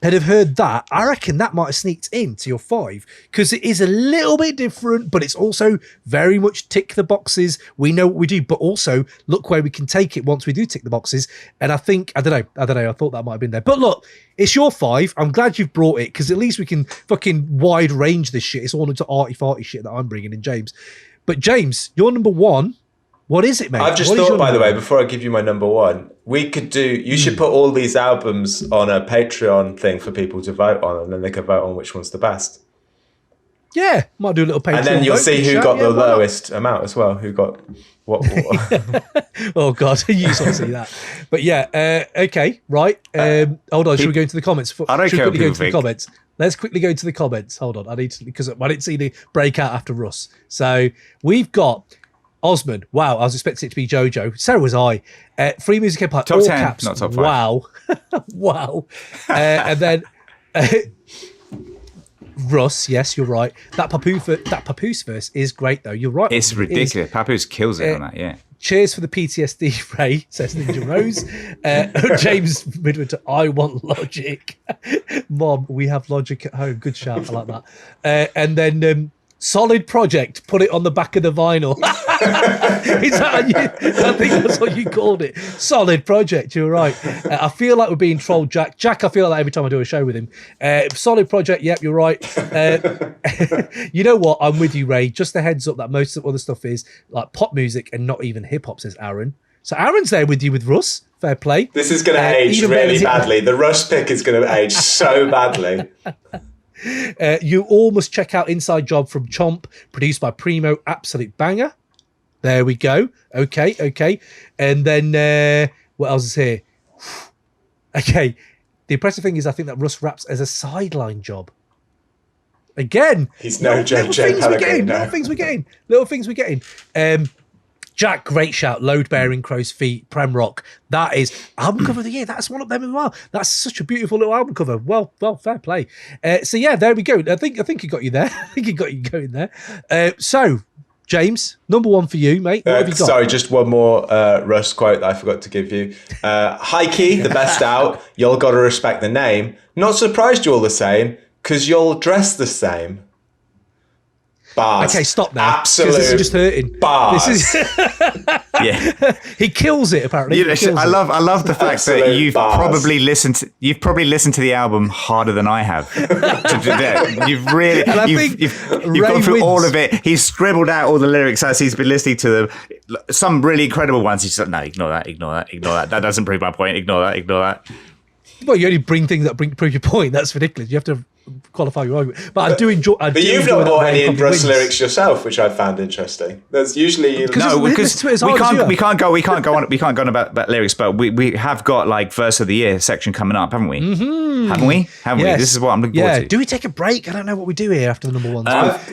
had have heard that, I reckon that might have sneaked into your 5 because it is a little bit different, but it's also very much tick the boxes. We know what we do, but also look where we can take it once we do tick the boxes. And I think, I don't know. I thought that might have been there, but look, it's your 5. I'm glad you've brought it because at least we can fucking wide range this shit. It's all into arty farty shit that I'm bringing in, James. But James, your number 1. What is it, mate? I've just thought, by the way, before I give you my number 1, we could do, you should put all these albums on a Patreon thing for people to vote on, and then they can vote on which one's the best. Yeah, might do a little Patreon. And then you'll see who got the lowest amount as well, who got what. Oh, God, you sort of see that. But yeah, okay, right. Hold on, should we go into the comments? I don't care what people think. Let's quickly go to the comments. Hold on, I need to, because I didn't see the breakout after Russ. So we've got Osman, wow, I was expecting it to be JoJo. So was I. Free Music Empire, top all 10, caps. not top 5. Wow. Wow. And then Russ, yes, you're right. That Papoose verse is great, though. You're right. It's ridiculous. Papoose kills it on that, yeah. Cheers for the PTSD, Ray, says Ninja Rose. James Midwinter, I want Logic. Mom, we have Logic at home. Good shout, I like that. And then Solid Project, put it on the back of the vinyl. Is that I think that's what you called it. Solid Project, you're right. I feel like we're being trolled, Jack. Jack, I feel like every time I do a show with him. Solid Project, yep, you're right. You know what? I'm with you, Ray. Just a heads up that most of the other stuff is like pop music and not even hip hop, says Aaron. So Aaron's there with you with Russ. Fair play. This is going to age really badly. The Russ pick is going to age so badly. You all must check out Inside Job from Chomp, produced by Primo. Absolute banger. There we go. Okay. And then, what else is here? Okay. The impressive thing is I think that Russ raps as a sideline job. Again. He's no JJ Pellegrini. Little things we're getting. Jack, great shout. Load Bearing, Crow's Feet, Prem Rock. That is album cover of the year. That's one of them as well. That's such a beautiful little album cover. Well, fair play. So yeah, there we go. I think he got you there. I think he got you going there. So, James, number 1 for you, mate. What have you got? Sorry, just one more Russ quote that I forgot to give you. High key, the best out. Y'all got to respect the name. Not surprised you're all the same, because you'll dress the same. Bars. Okay, stop now. Absolute this is just hurting. Bars. This is yeah. He kills it apparently. I love the fact that you've probably listened to the album harder than I have. You've really you've gone through all of it. He's scribbled out all the lyrics as he's been listening to them. Some really incredible ones. He's like, no, ignore that. That doesn't prove my point. Ignore that. Well, you only bring things that prove your point. That's ridiculous. You have to qualify your argument. But I do enjoy. But you've not bought any in Russ lyrics yourself, which I found interesting. There's usually because we can't go on about lyrics, but we have got like verse of the year section coming up, haven't we? Mm-hmm. Haven't we? Yes. This is what I'm looking forward to. Do we take a break? I don't know what we do here after the number 1. I have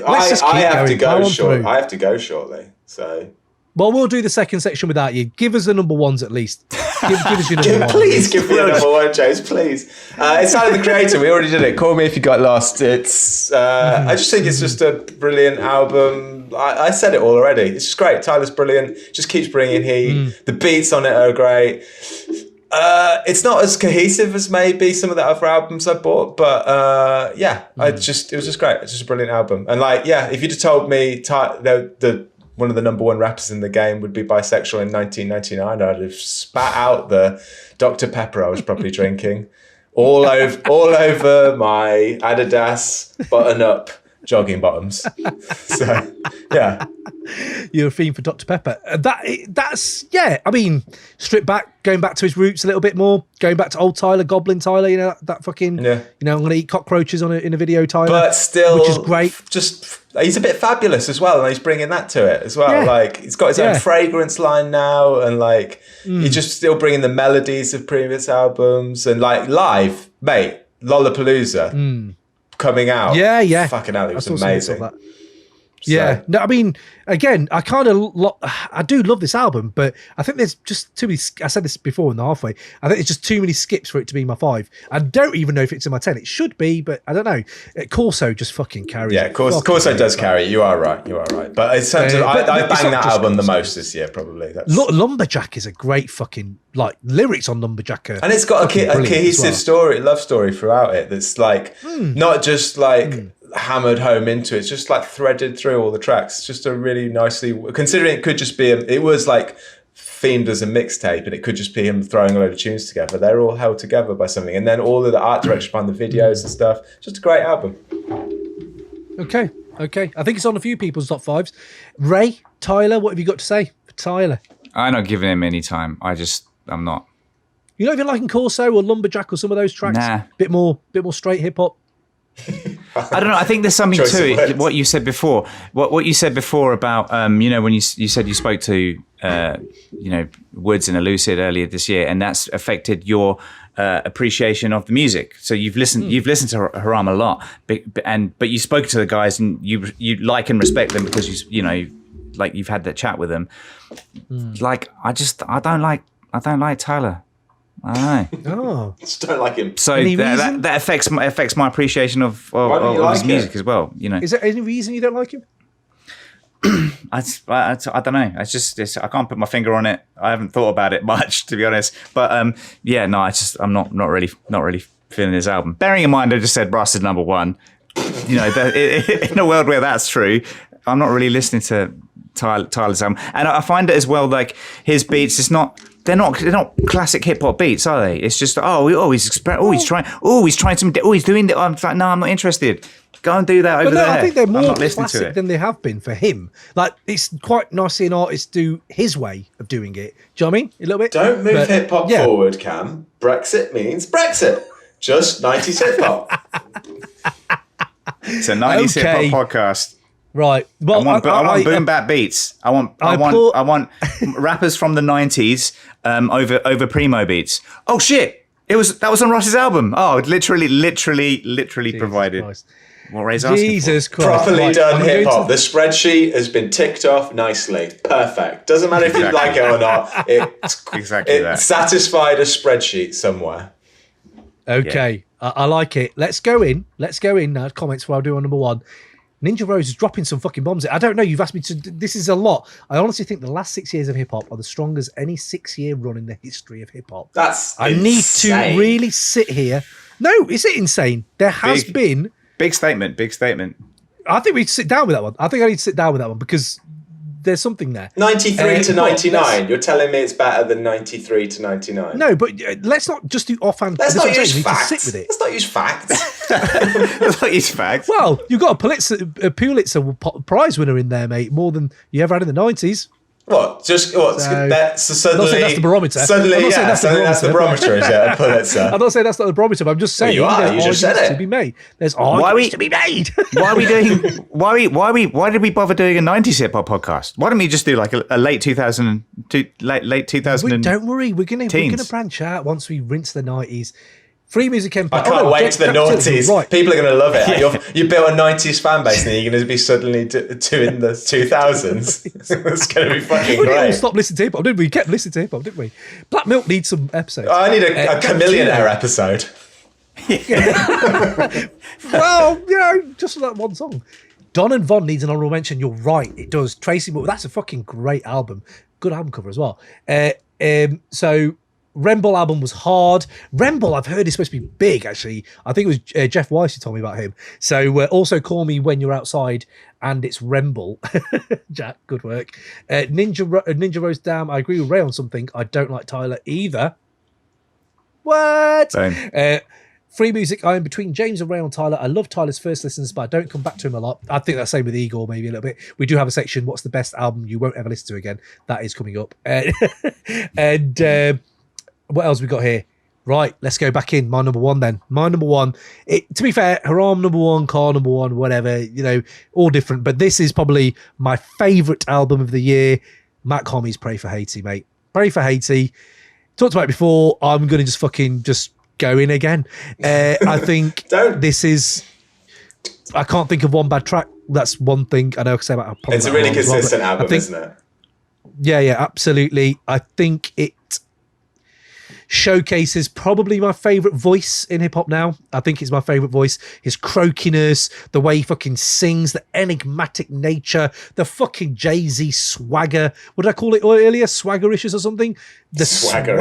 to go shortly. So. Well, we'll do the second section without you. Give us the number 1s at least. Give us your number 1. Please give me your number 1, James, please. It's Tyler the Creator. We already did it. Call Me If You Got Lost. It's. I just think it's just a brilliant album. I said it all already. It's just great. Tyler's brilliant. Just keeps bringing heat. The beats on it are great. It's not as cohesive as maybe some of the other albums I bought, but it was just great. It's just a brilliant album. And if you'd have told me one of the number 1 rappers in the game would be bisexual in 1999, I'd have spat out the Dr. Pepper I was probably drinking all over my Adidas button-up jogging bottoms. So, yeah. You're a fiend for Dr. Pepper. That's I mean, strip back, going back to his roots a little bit more, going back to old Tyler, Goblin Tyler, that fucking, I'm going to eat cockroaches in a video, Tyler. But still, which is great. Just, he's a bit fabulous as well, and he's bringing that to it as well. Yeah. Like, he's got his own fragrance line now, and like, he's just still bringing the melodies of previous albums, and like live, mate, Lollapalooza coming out. Yeah. Fucking hell, it was amazing. Yeah, no, I mean, again, I do love this album, but I think there's just too many. I said this before in the halfway. I think it's just too many skips for it to be my 5. I don't even know if it's in my 10. It should be, but I don't know. Corso just fucking carries. Yeah, Corso does carry it. You are right. But in terms of, I banged that album the most this year, probably. Lumberjack is a great fucking lyrics on Lumberjack, and it's got a cohesive story, love story throughout it. That's like not just like. Hammered home into it. It's just like threaded through all the tracks. It's just a really nicely, considering it could just be it was like themed as a mixtape, and it could just be him throwing a load of tunes together. They're all held together by something, and then all of the art direction behind the videos and stuff. Just a great album. Okay. I think it's on a few people's top 5s. Ray, Tyler, what have you got to say for Tyler? I'm not giving him any time. I'm not. You're not even liking Corso or Lumberjack or some of those tracks? Nah. Bit more straight hip hop. I don't know. I think there's something to it. What you said before. What you said before about when you said you spoke to Woods and Elucid earlier this year, and that's affected your appreciation of the music. So you've listened to Haram a lot, but you spoke to the guys and you like and respect them because you've had that chat with them. Like I don't like Tyler. I don't know. Oh, just don't like him. So that affects my appreciation of his music as well. Is there any reason you don't like him? I don't know. I can't put my finger on it. I haven't thought about it much, to be honest. But I'm not really feeling his album. Bearing in mind, I just said Russ is number 1. In a world where that's true, I'm not really listening to Tyler's album, and I find it as well. Like his beats, they're not classic hip hop beats, are they? It's just he's doing. I'm like, no, I'm not interested. Go and do that over there. I think they're more classic than they have been for him. Like it's quite nice seeing artists do his way of doing it. Do you know what I mean? A little bit. Don't move hip hop forward, Cam. Brexit means Brexit. Just 90s hip hop. It's a 90s hip hop podcast. Right. Well, I want boom bap beats. I want rappers from the 90s over primo beats. Oh shit! That was on Russ's album. Oh, literally Jesus provided. Christ. What Ray's asking Jesus for. Christ! Properly done hip hop. The spreadsheet has been ticked off nicely. Perfect. Doesn't matter if you like it or not. It satisfied a spreadsheet somewhere. Okay, yeah. I like it. Let's go in now. Comments while I do on number 1. Ninja Rose is dropping some fucking bombs. I don't know. You've asked me to. This is a lot. I honestly think the last 6 years of hip hop are the strongest any 6-year run in the history of hip hop. I need to really sit here. No, is it insane? There has been big statement. I think we sit down with that one. I think I need to sit down with that one because there's something there. 93 to 99. You're telling me it's better than 93 to 99? No, but let's not just do offhand. Let's not use facts. Sit with it. Let's not use facts. Let's not use facts. Well, you've got a Pulitzer Prize winner in there, mate, more than you ever had in the 90s. What? So suddenly that's the barometer. Suddenly that's the barometer, is it? A Pulitzer. I'm not saying that's not the barometer, but I'm just saying you just said it. To be made. There's arguments to be made. Why are we doing? Why did we bother doing a 90s hip hop podcast? Why don't we just do like a late 2000, late 2000? Don't worry, we're gonna branch out once we rinse the 90s. Free Music Empire. I can't wait to the noughties. Right. People are going to love it. Yeah. You built a 90s fan base and you're going to be suddenly doing the 2000s. It's going to be fucking great. We didn't stop listening to hip hop, didn't we? We kept listening to hip hop, didn't we? Black Milk needs some episodes. I need a Chameleonaire episode. Well, just for that one song. Don and Von needs an honorable mention. You're right, it does. Tracy, that's a fucking great album. Good album cover as well. So Remble album was hard. Remble, I've heard, is supposed to be big, actually. I think it was Jeff Weiss who told me about him. So also Call Me When You're Outside, and it's Remble. Jack, good work. Ninja Rose Down. I agree with Ray on something. I don't like Tyler either. What? Free music. I am between James and Ray on Tyler. I love Tyler's first listens, but I don't come back to him a lot. I think that's the same with Igor, maybe a little bit. We do have a section, what's the best album you won't ever listen to again? That is coming up. And what else we got here? Right, let's go back in. My number one then. My number one. To be fair, Haram number one, Car number one, whatever, all different. But this is probably my favourite album of the year. Mach-Hommy's Pray for Haiti, mate. Pray for Haiti. Talked about it before. I'm going to just go in again. I think this is... I can't think of one bad track. That's one thing I know I can say about it. It's a really consistent album, isn't it? Yeah, absolutely. I think it showcases probably my favourite voice in hip-hop now. I think it's my favourite voice. His croakiness, the way he fucking sings, the enigmatic nature, the fucking Jay-Z swagger. What did I call it earlier? Swaggericious or something? The swagger.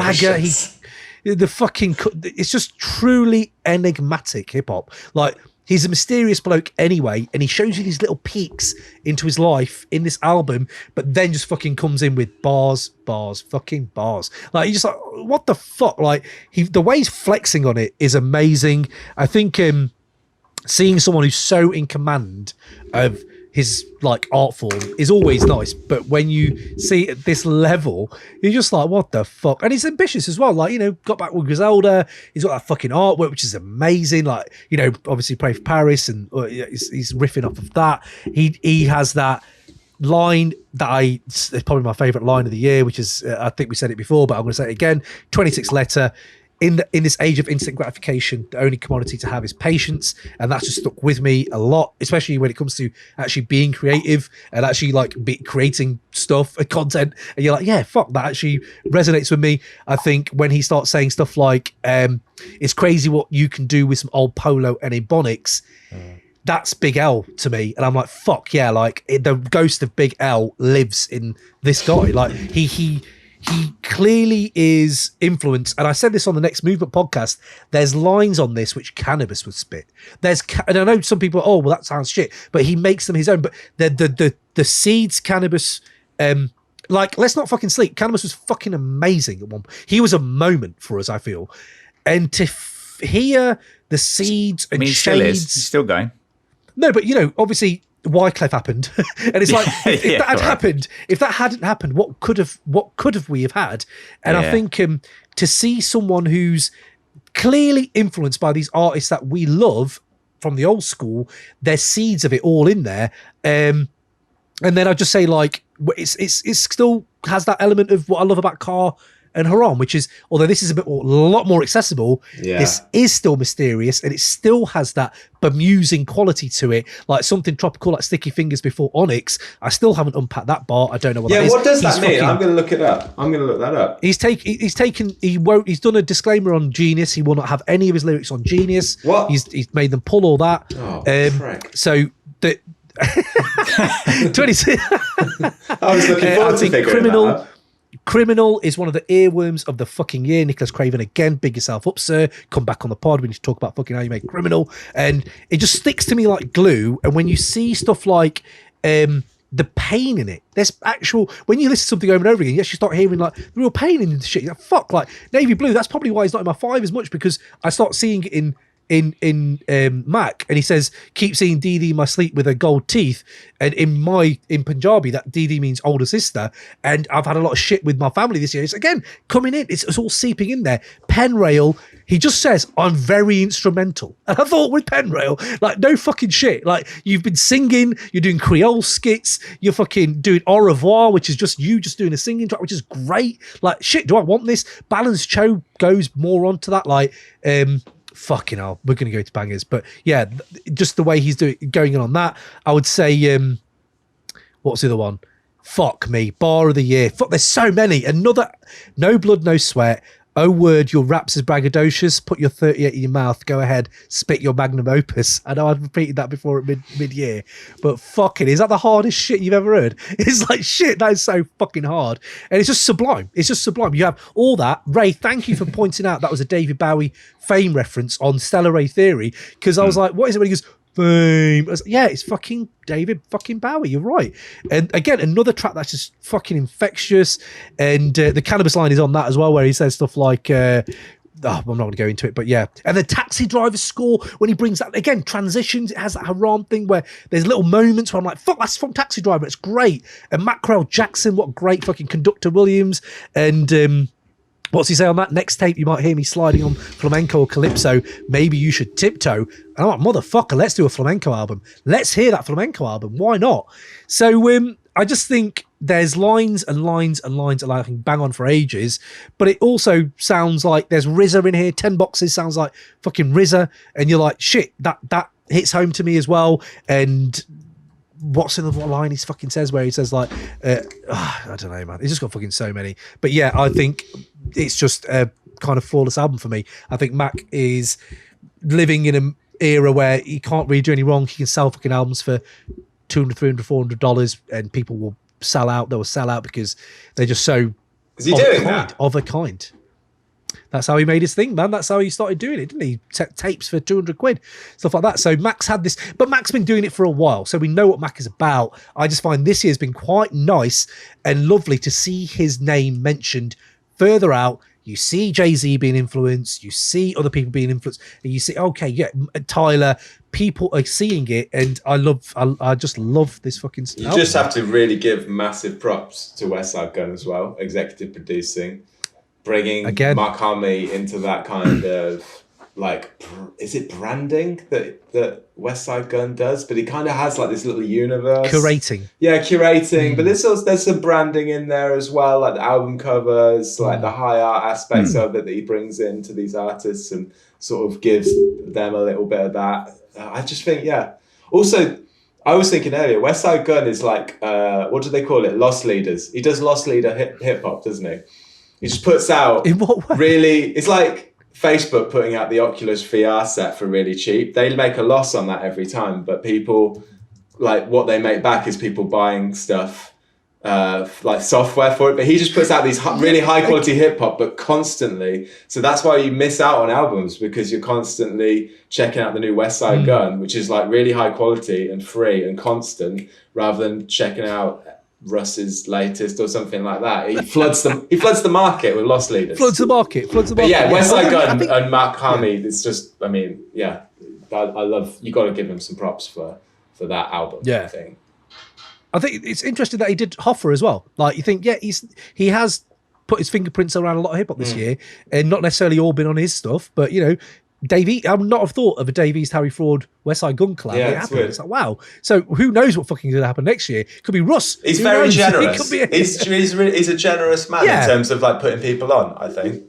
It's just truly enigmatic hip-hop. Like, he's a mysterious bloke anyway, and he shows you these little peeks into his life in this album, but then just fucking comes in with bars. Like, you're just like, what the fuck? Like, the way he's flexing on it is amazing. I think seeing someone who's so in command of his like art form is always nice, but when you see it at this level, you're just like, what the fuck? And he's ambitious as well. Like, got back with Griselda. He's got that fucking artwork, which is amazing. Like, obviously Pray for Paris, and he's riffing off of that. He has that line that it's probably my favorite line of the year, which is I think we said it before, but I'm going to say it again. 26 letter. In this age of instant gratification, the only commodity to have is patience, and that's just stuck with me a lot, especially when it comes to actually being creative and actually like creating stuff and content. And you're like, yeah, fuck, that actually resonates with me. I think when he starts saying stuff like, "It's crazy what you can do with some old polo and Ebonics." That's Big L to me, and I'm like, fuck yeah! Like the ghost of Big L lives in this guy. Like he clearly is influenced, and I said this on the Next Movement podcast, there's lines on this which Cannabis would spit. And I know some people are, oh, well, that sounds shit, but he makes them his own. But the seeds Cannabis, like, let's not fucking sleep. Cannabis was fucking amazing at one point. He was a moment for us, I feel. And to hear the seeds and shades... He's still going. No, but, obviously... Wyclef happened, and it's like if that had happened, if that hadn't happened, what could have we have had? And I think to see someone who's clearly influenced by these artists that we love from the old school, there's seeds of it all in there, and then I just say like it still has that element of what I love about Car and Haram, which is, although this is a lot more accessible, this is still mysterious, and it still has that bemusing quality to it, like something tropical like Sticky Fingers before Onyx. I still haven't unpacked that bar. I don't know what that is. What does that mean? I'm going to look it up. I'm going to look that up. He's done a disclaimer on Genius. He will not have any of his lyrics on Genius. What? He's made them pull all that. Oh, frick. So the 26. I was looking forward to figuring that out. Criminal is one of the earworms of the fucking year. Nicholas Craven again, big yourself up, sir. Come back on the pod. We need to talk about fucking how you make Criminal. And it just sticks to me like glue. And when you see stuff like the pain in it, there's actual, when you listen to something over and over again, you actually start hearing like the real pain in the shit. You're like, fuck, like Navy Blue, that's probably why he's not in my 5 as much, because I start seeing it in Mac, and he says, keep seeing Didi in my sleep with her gold teeth, and in Punjabi that Didi means older sister, and I've had a lot of shit with my family this year. It's again coming in, it's all seeping in there. Penrail, he just says, I'm very instrumental, and I thought with Penrail, like, no fucking shit, like, you've been singing, you're doing Creole skits, you're fucking doing Au revoir, which is just you just doing a singing track, which is great. Like, shit, do I want this? Balance Cho goes more onto that, like, fucking hell, we're going to go to bangers. But yeah, just the way he's going in on that, I would say, what's the other one? Fuck me, bar of the year. Fuck, there's so many. Another, No Blood, No Sweat. Oh word, your raps is braggadocious. Put your 38 in your mouth. Go ahead, spit your magnum opus. I know I've repeated that before at mid-year, but fucking, is that the hardest shit you've ever heard? It's like, shit, that is so fucking hard. And it's just sublime. It's just sublime. You have all that. Ray, thank you for pointing out that was a David Bowie Fame reference on Stellar Ray Theory, because I was like, what is it when he goes, Fame? I was like, yeah, it's fucking David fucking Bowie, you're right. And again, another track that's just fucking infectious, and the Cannabis line is on that as well, where he says stuff like I'm not going to go into it, but yeah. And the Taxi Driver score, when he brings that, again, transitions, it has that Haram thing where there's little moments where I'm like, fuck, that's from Taxi Driver, it's great. And Mackerel Jackson, what great fucking Conductor Williams. And what's he say on that next tape? You might hear me sliding on flamenco or calypso. Maybe you should tiptoe. And I'm like, motherfucker, let's do a flamenco album. Let's hear that flamenco album. Why not? So I just think there's lines and lines and lines and I can bang on for ages, but it also sounds like there's RZA in here. 10 Boxes sounds like fucking RZA, and you're like, shit, that hits home to me as well. And what's in the line he fucking says where he says like, I don't know, man. He's just got fucking so many. But yeah, I think it's just a kind of flawless album for me. I think Mac is living in an era where he can't really do any wrong. He can sell fucking albums for $200, $300, $400, and people will sell out. They will sell out because they're just so of a kind. That's how he made his thing, man. That's how he started doing it, didn't he? Tapes for 200 quid, stuff like that. So Mac's had this, but Mac's been doing it for a while, so we know what Mac is about. I just find this year's been quite nice and lovely to see his name mentioned further out. You see Jay-Z being influenced, you see other people being influenced, and you see, okay, yeah, Tyler, people are seeing it, and I just love this fucking stuff. You just have to really give massive props to Westside Gunn as well, executive producing, bringing Mach-Hommy into that kind of, like, is it branding that Westside Gunn does? But he kind of has like this little universe. Curating. Yeah, curating. But there's some branding in there as well, like the album covers, like the high art aspects of it that he brings into these artists and sort of gives them a little bit of that. I just think, yeah. Also, I was thinking earlier, Westside Gunn is like, what do they call it? Lost leaders. He does lost leader hip hop, doesn't he? He just puts out in what way? Really, it's like Facebook putting out the Oculus VR set for really cheap. They make a loss on that every time, but people, like, what they make back is people buying stuff, like software for it. But he just puts out these really high quality hip hop, but constantly. So that's why you miss out on albums, because you're constantly checking out the new Westside Gunn, which is like really high quality and free and constant, rather than checking out Russ's latest or something like that. He floods the market with lost leaders. Floods the market. But yeah, Westside Gunn and Mach-Hommy, it's just, I mean, yeah, I love, you got to give him some props for that album. Yeah. I think it's interesting that he did Hoffa as well. Like, you think, yeah, he has put his fingerprints around a lot of hip hop this year, and not necessarily all been on his stuff, but you know, Dave, I would not have thought of a Dave East, Harry Fraud, Westside Gunn collab. Yeah, it happened. It's like, wow. So who knows what fucking is going to happen next year? Could be Russ. He's very generous. He's a generous man in terms of like putting people on, I think.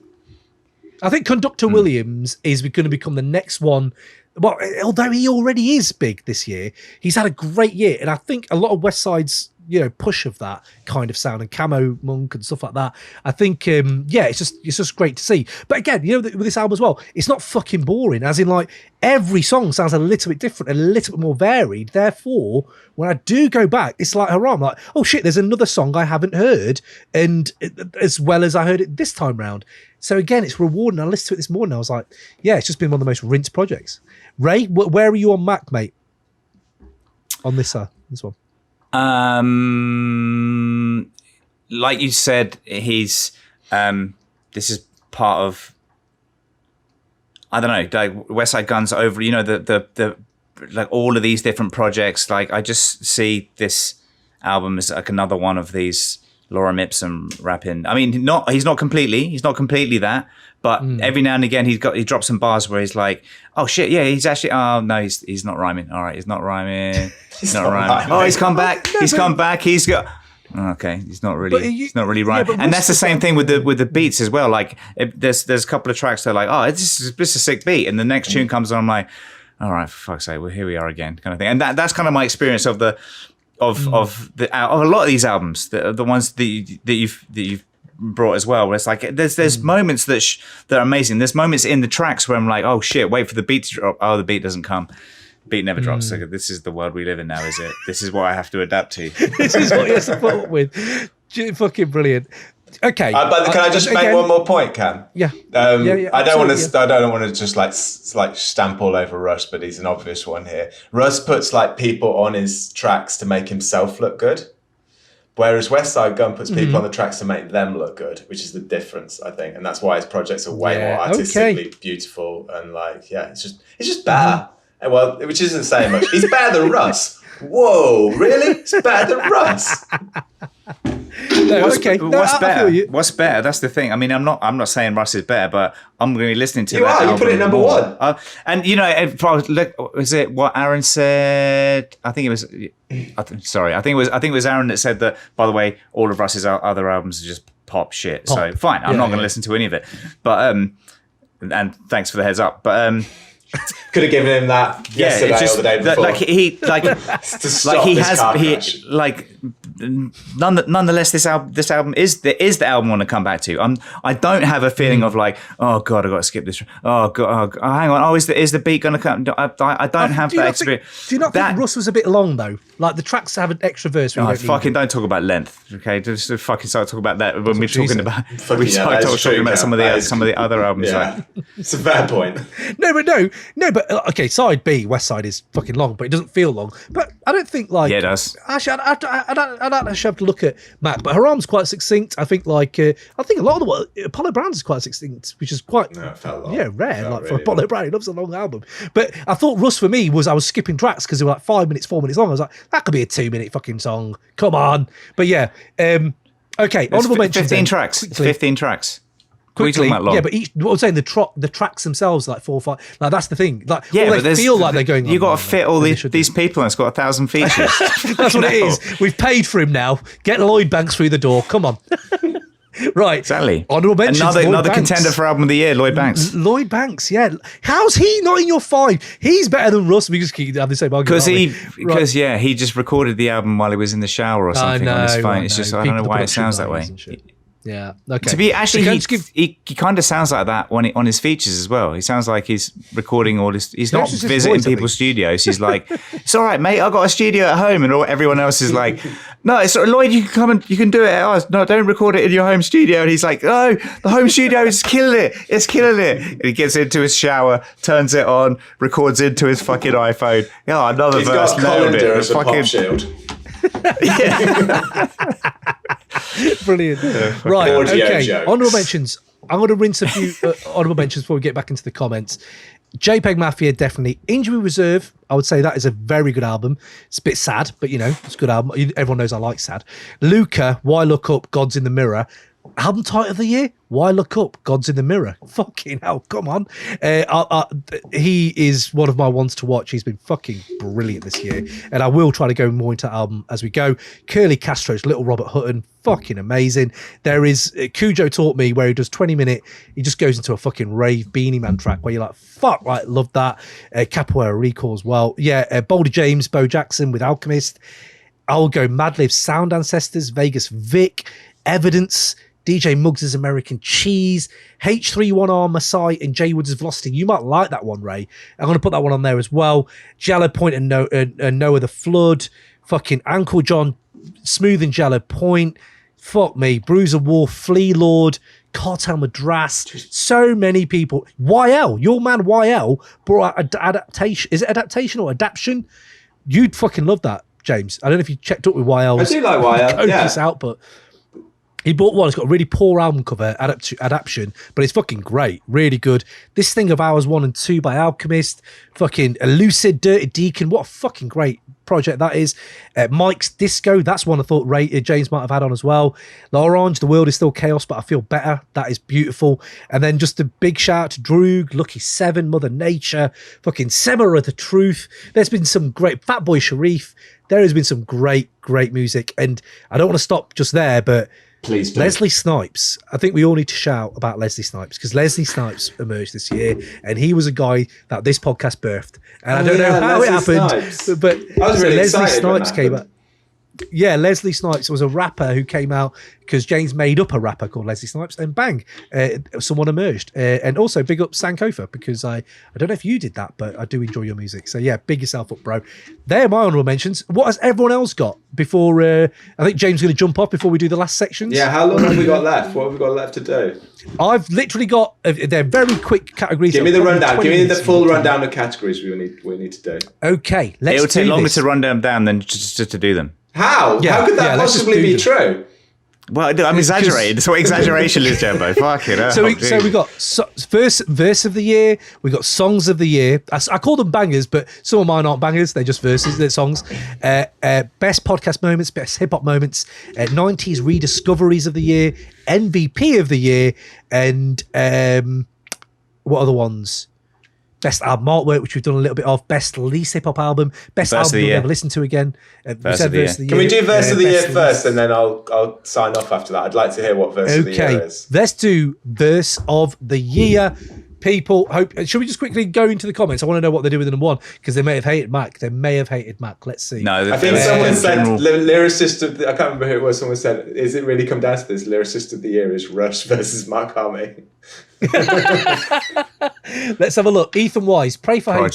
I think Conductor Williams is going to become the next one. Well, although he already is big this year, he's had a great year. And I think a lot of Westside's, you know, push of that kind of sound and Camo Monk and stuff like that. I think, it's just great to see. But again, you know, with this album as well, it's not fucking boring. As in, like, every song sounds a little bit different, a little bit more varied. Therefore, when I do go back, it's like Haram, like, oh shit, there's another song I haven't heard, and as well as I heard it this time round. So again, it's rewarding. I listened to it this morning. I was like, yeah, it's just been one of the most rinsed projects. Ray, where are you on Mac, mate? On this one. Like you said, he's this is part of, I don't know, like Westside Gunn's over, you know, the like all of these different projects. Like, I just see this album as like another one of these Lauryn Ipsum rapping. I mean, he's not completely that, but every now and again he drops some bars where he's like, oh shit, yeah, he's actually, oh no, he's not rhyming. All right, he's not rhiming. He's not rhyming. Oh, he's come back. He's come back. He's got. Okay, he's not really rhyming. Yeah, and that's the same thing with the beats as well. Like, there's a couple of tracks that are like, oh, this is a sick beat, and the next tune comes on, I'm like, all right, for fuck's sake, well, here we are again, kind of thing. And that's kind of my experience of a lot of these albums, the ones that you've brought as well, where it's like there's moments that are amazing. There's moments in the tracks where I'm like, oh shit, wait for the beat to drop. Oh, the beat doesn't come. Beat never drops. So this is the world we live in now, is it? This is what I have to adapt to. This is what you have to put up with. Fucking brilliant. Okay, but can I just make one more point, Cam? Yeah. I don't want to just like stamp all over Russ, but he's an obvious one here. Russ puts like people on his tracks to make himself look good, Whereas West Side Gun puts people on the tracks to make them look good, which is the difference, I think. And that's why his projects are way more artistically beautiful. And like, it's just better. And well, which isn't saying much. He's better than Russ. Whoa, really? He's better than Russ. What's better? What's better? That's the thing. I mean, I'm not saying Russ is better, but I'm going to be listening to that. You put it number one. And was it what Aaron said? I think it was. I think it was Aaron that said that. By the way, all of Russ's other albums are just pop shit. So fine, I'm not going to listen to any of it. But and thanks for the heads up. But could have given him that yesterday or the day before. Nonetheless, this album is the album I want to come back to. I don't have a feeling of like, oh god, I got to skip this. Oh god, hang on. Oh, is the beat going to come? I don't have that experience. Do you not think Russ was a bit long though? Like the tracks have an extra verse. Don't talk about length, okay? Just fucking start talking about that when we're talking about some of the other albums. Yeah. It's a fair point. No, but okay. Side B, West Side is fucking long, but it doesn't feel long. But I don't think like it does. Actually, I don't actually have to look at Mac, but Haram's quite succinct. I think I think a lot of the work, Apollo Brown's is quite succinct, which is quite rare. Like for Apollo Brown, he loves a long album. But I thought Russ for me was I was skipping tracks because they were like 5 minutes, 4 minutes long. I was like, that could be a 2-minute fucking song. Come on. But yeah, okay. Honourable mention. 15 tracks. Quickly. 15 tracks. Quickly, yeah, but what I'm saying, the tracks themselves, like 4 or 5, like that's the thing. Like, they feel like they're going. You got to fit all these people, and it's got 1,000 features. That's what it is. We've paid for him now. Get Lloyd Banks through the door. Come on. Right. Exactly. Honourable mentions. Another contender for album of the year, Lloyd Banks. Lloyd Banks, yeah. How's he not in your 5? He's better than Russ. We just keep having the same argument. Because he just recorded the album while he was in the shower or something on his phone. It's just I don't know why it sounds that way. Yeah. Okay. To be actually, he kind of sounds like that on his features as well. He sounds like he's recording all this. He's not visiting people's studios. He's like, "It's all right, mate. I got a studio at home," and everyone else is like, "No, it's Lloyd. You can come and you can do it at ours. No, don't record it in your home studio." And he's like, "No, the home studio is killing it. It's killing it." And he gets into his shower, turns it on, records into his fucking iPhone. Yeah, another verse. He's got a colander as a pop shield. Brilliant. Right, okay. Honourable mentions. I'm going to rinse a few honourable mentions before we get back into the comments. JPEGMAFIA, definitely. Injury Reserve, I would say that is a very good album. It's a bit sad, but it's a good album. Everyone knows I like sad. Lukah, Why Look Up, God's in the Mirror. Album title of the year, Why Look Up, God's in the Mirror. Fucking hell, come on. He is one of my ones to watch. He's been fucking brilliant this year. And I will try to go more into the album as we go. Curly Castro's Little Robert Hutton, fucking amazing. There is, Cujo taught me where he does 20-minute, he just goes into a fucking rave Beanie Man track where you're like, fuck, right, love that. Capoeira Recall as well. Yeah, Boulder James, Bo Jackson with Alchemist. I'll go Madlib, Sound Ancestors, Vegas Vic, Evidence, DJ Muggs' American Cheese, H31R Masai, and Jay Woods' Velocity. You might like that one, Ray. I'm going to put that one on there as well. Jello Point and Noah the Flood. Fucking Uncle John, Smooth and Jello Point. Fuck me. Bruiser Wolf, Flea Lord, Cartel Madras. So many people. YL, your man YL brought out adaptation. Is it adaptation or adaptation? You'd fucking love that, James. I don't know if you checked up with YL. I do like YL. Output. He bought one. It's got a really poor album cover, adaptation, but it's fucking great. Really good. This Thing of Hours 1 and 2 by Alchemist. Fucking Lucid, Dirty Deacon. What a fucking great project that is. Mike's Disco. That's one I thought James might have had on as well. L'Orange, The World is Still Chaos, but I Feel Better. That is beautiful. And then just a big shout out to Droog, Lucky 7, Mother Nature, fucking Semera The Truth. There's been some great Fatboy Sharif. There has been some great music. And I don't want to stop just there, but please do. Leslie Snipes. I think we all need to shout about Leslie Snipes because Leslie Snipes emerged this year and he was a guy that this podcast birthed. And I don't know how it happened, but I was really Leslie excited Snipes came out. Yeah, Leslie Snipes was a rapper who came out because James made up a rapper called Leslie Snipes, and bang, someone emerged. And also big up Sankofa because I don't know if you did that, but I do enjoy your music. So yeah, big yourself up, bro. They're my honourable mentions. What has everyone else got before? I think James is going to jump off before we do the last sections. Yeah, how long have we got left? What have we got left to do? I've literally got. They're very quick categories. Give me the rundown. Give me the full rundown of categories we need to do. Okay, It'll take longer to run them down than just to do them. How? Yeah, How could that possibly be true? Well, I'm exaggerating. That's what exaggeration is, Jumbo. Fuck it. So we got verse of the year. We got songs of the year. I call them bangers, but some of mine aren't bangers. They're just verses. They're songs. Best podcast moments, best hip hop moments, 90s rediscoveries of the year, MVP of the year, and what other ones? Best album artwork, which we've done a little bit of. Best least hip hop album. Best album you'll never listen to again. Verse of the year. Can we do verse of the year first, and then I'll sign off after that? I'd like to hear what verse of the year is. Let's do verse of the year. People, should we just quickly go into the comments? I want to know what they do with the number one, because they may have hated Mac. Let's see. No, I think someone said lyricist of the, I can't remember who it was. Someone said, "Is it really come down to this? Lyricist of the year is Russ versus Mach-Hommy." Let's have a look. Ethan Wise, Pray for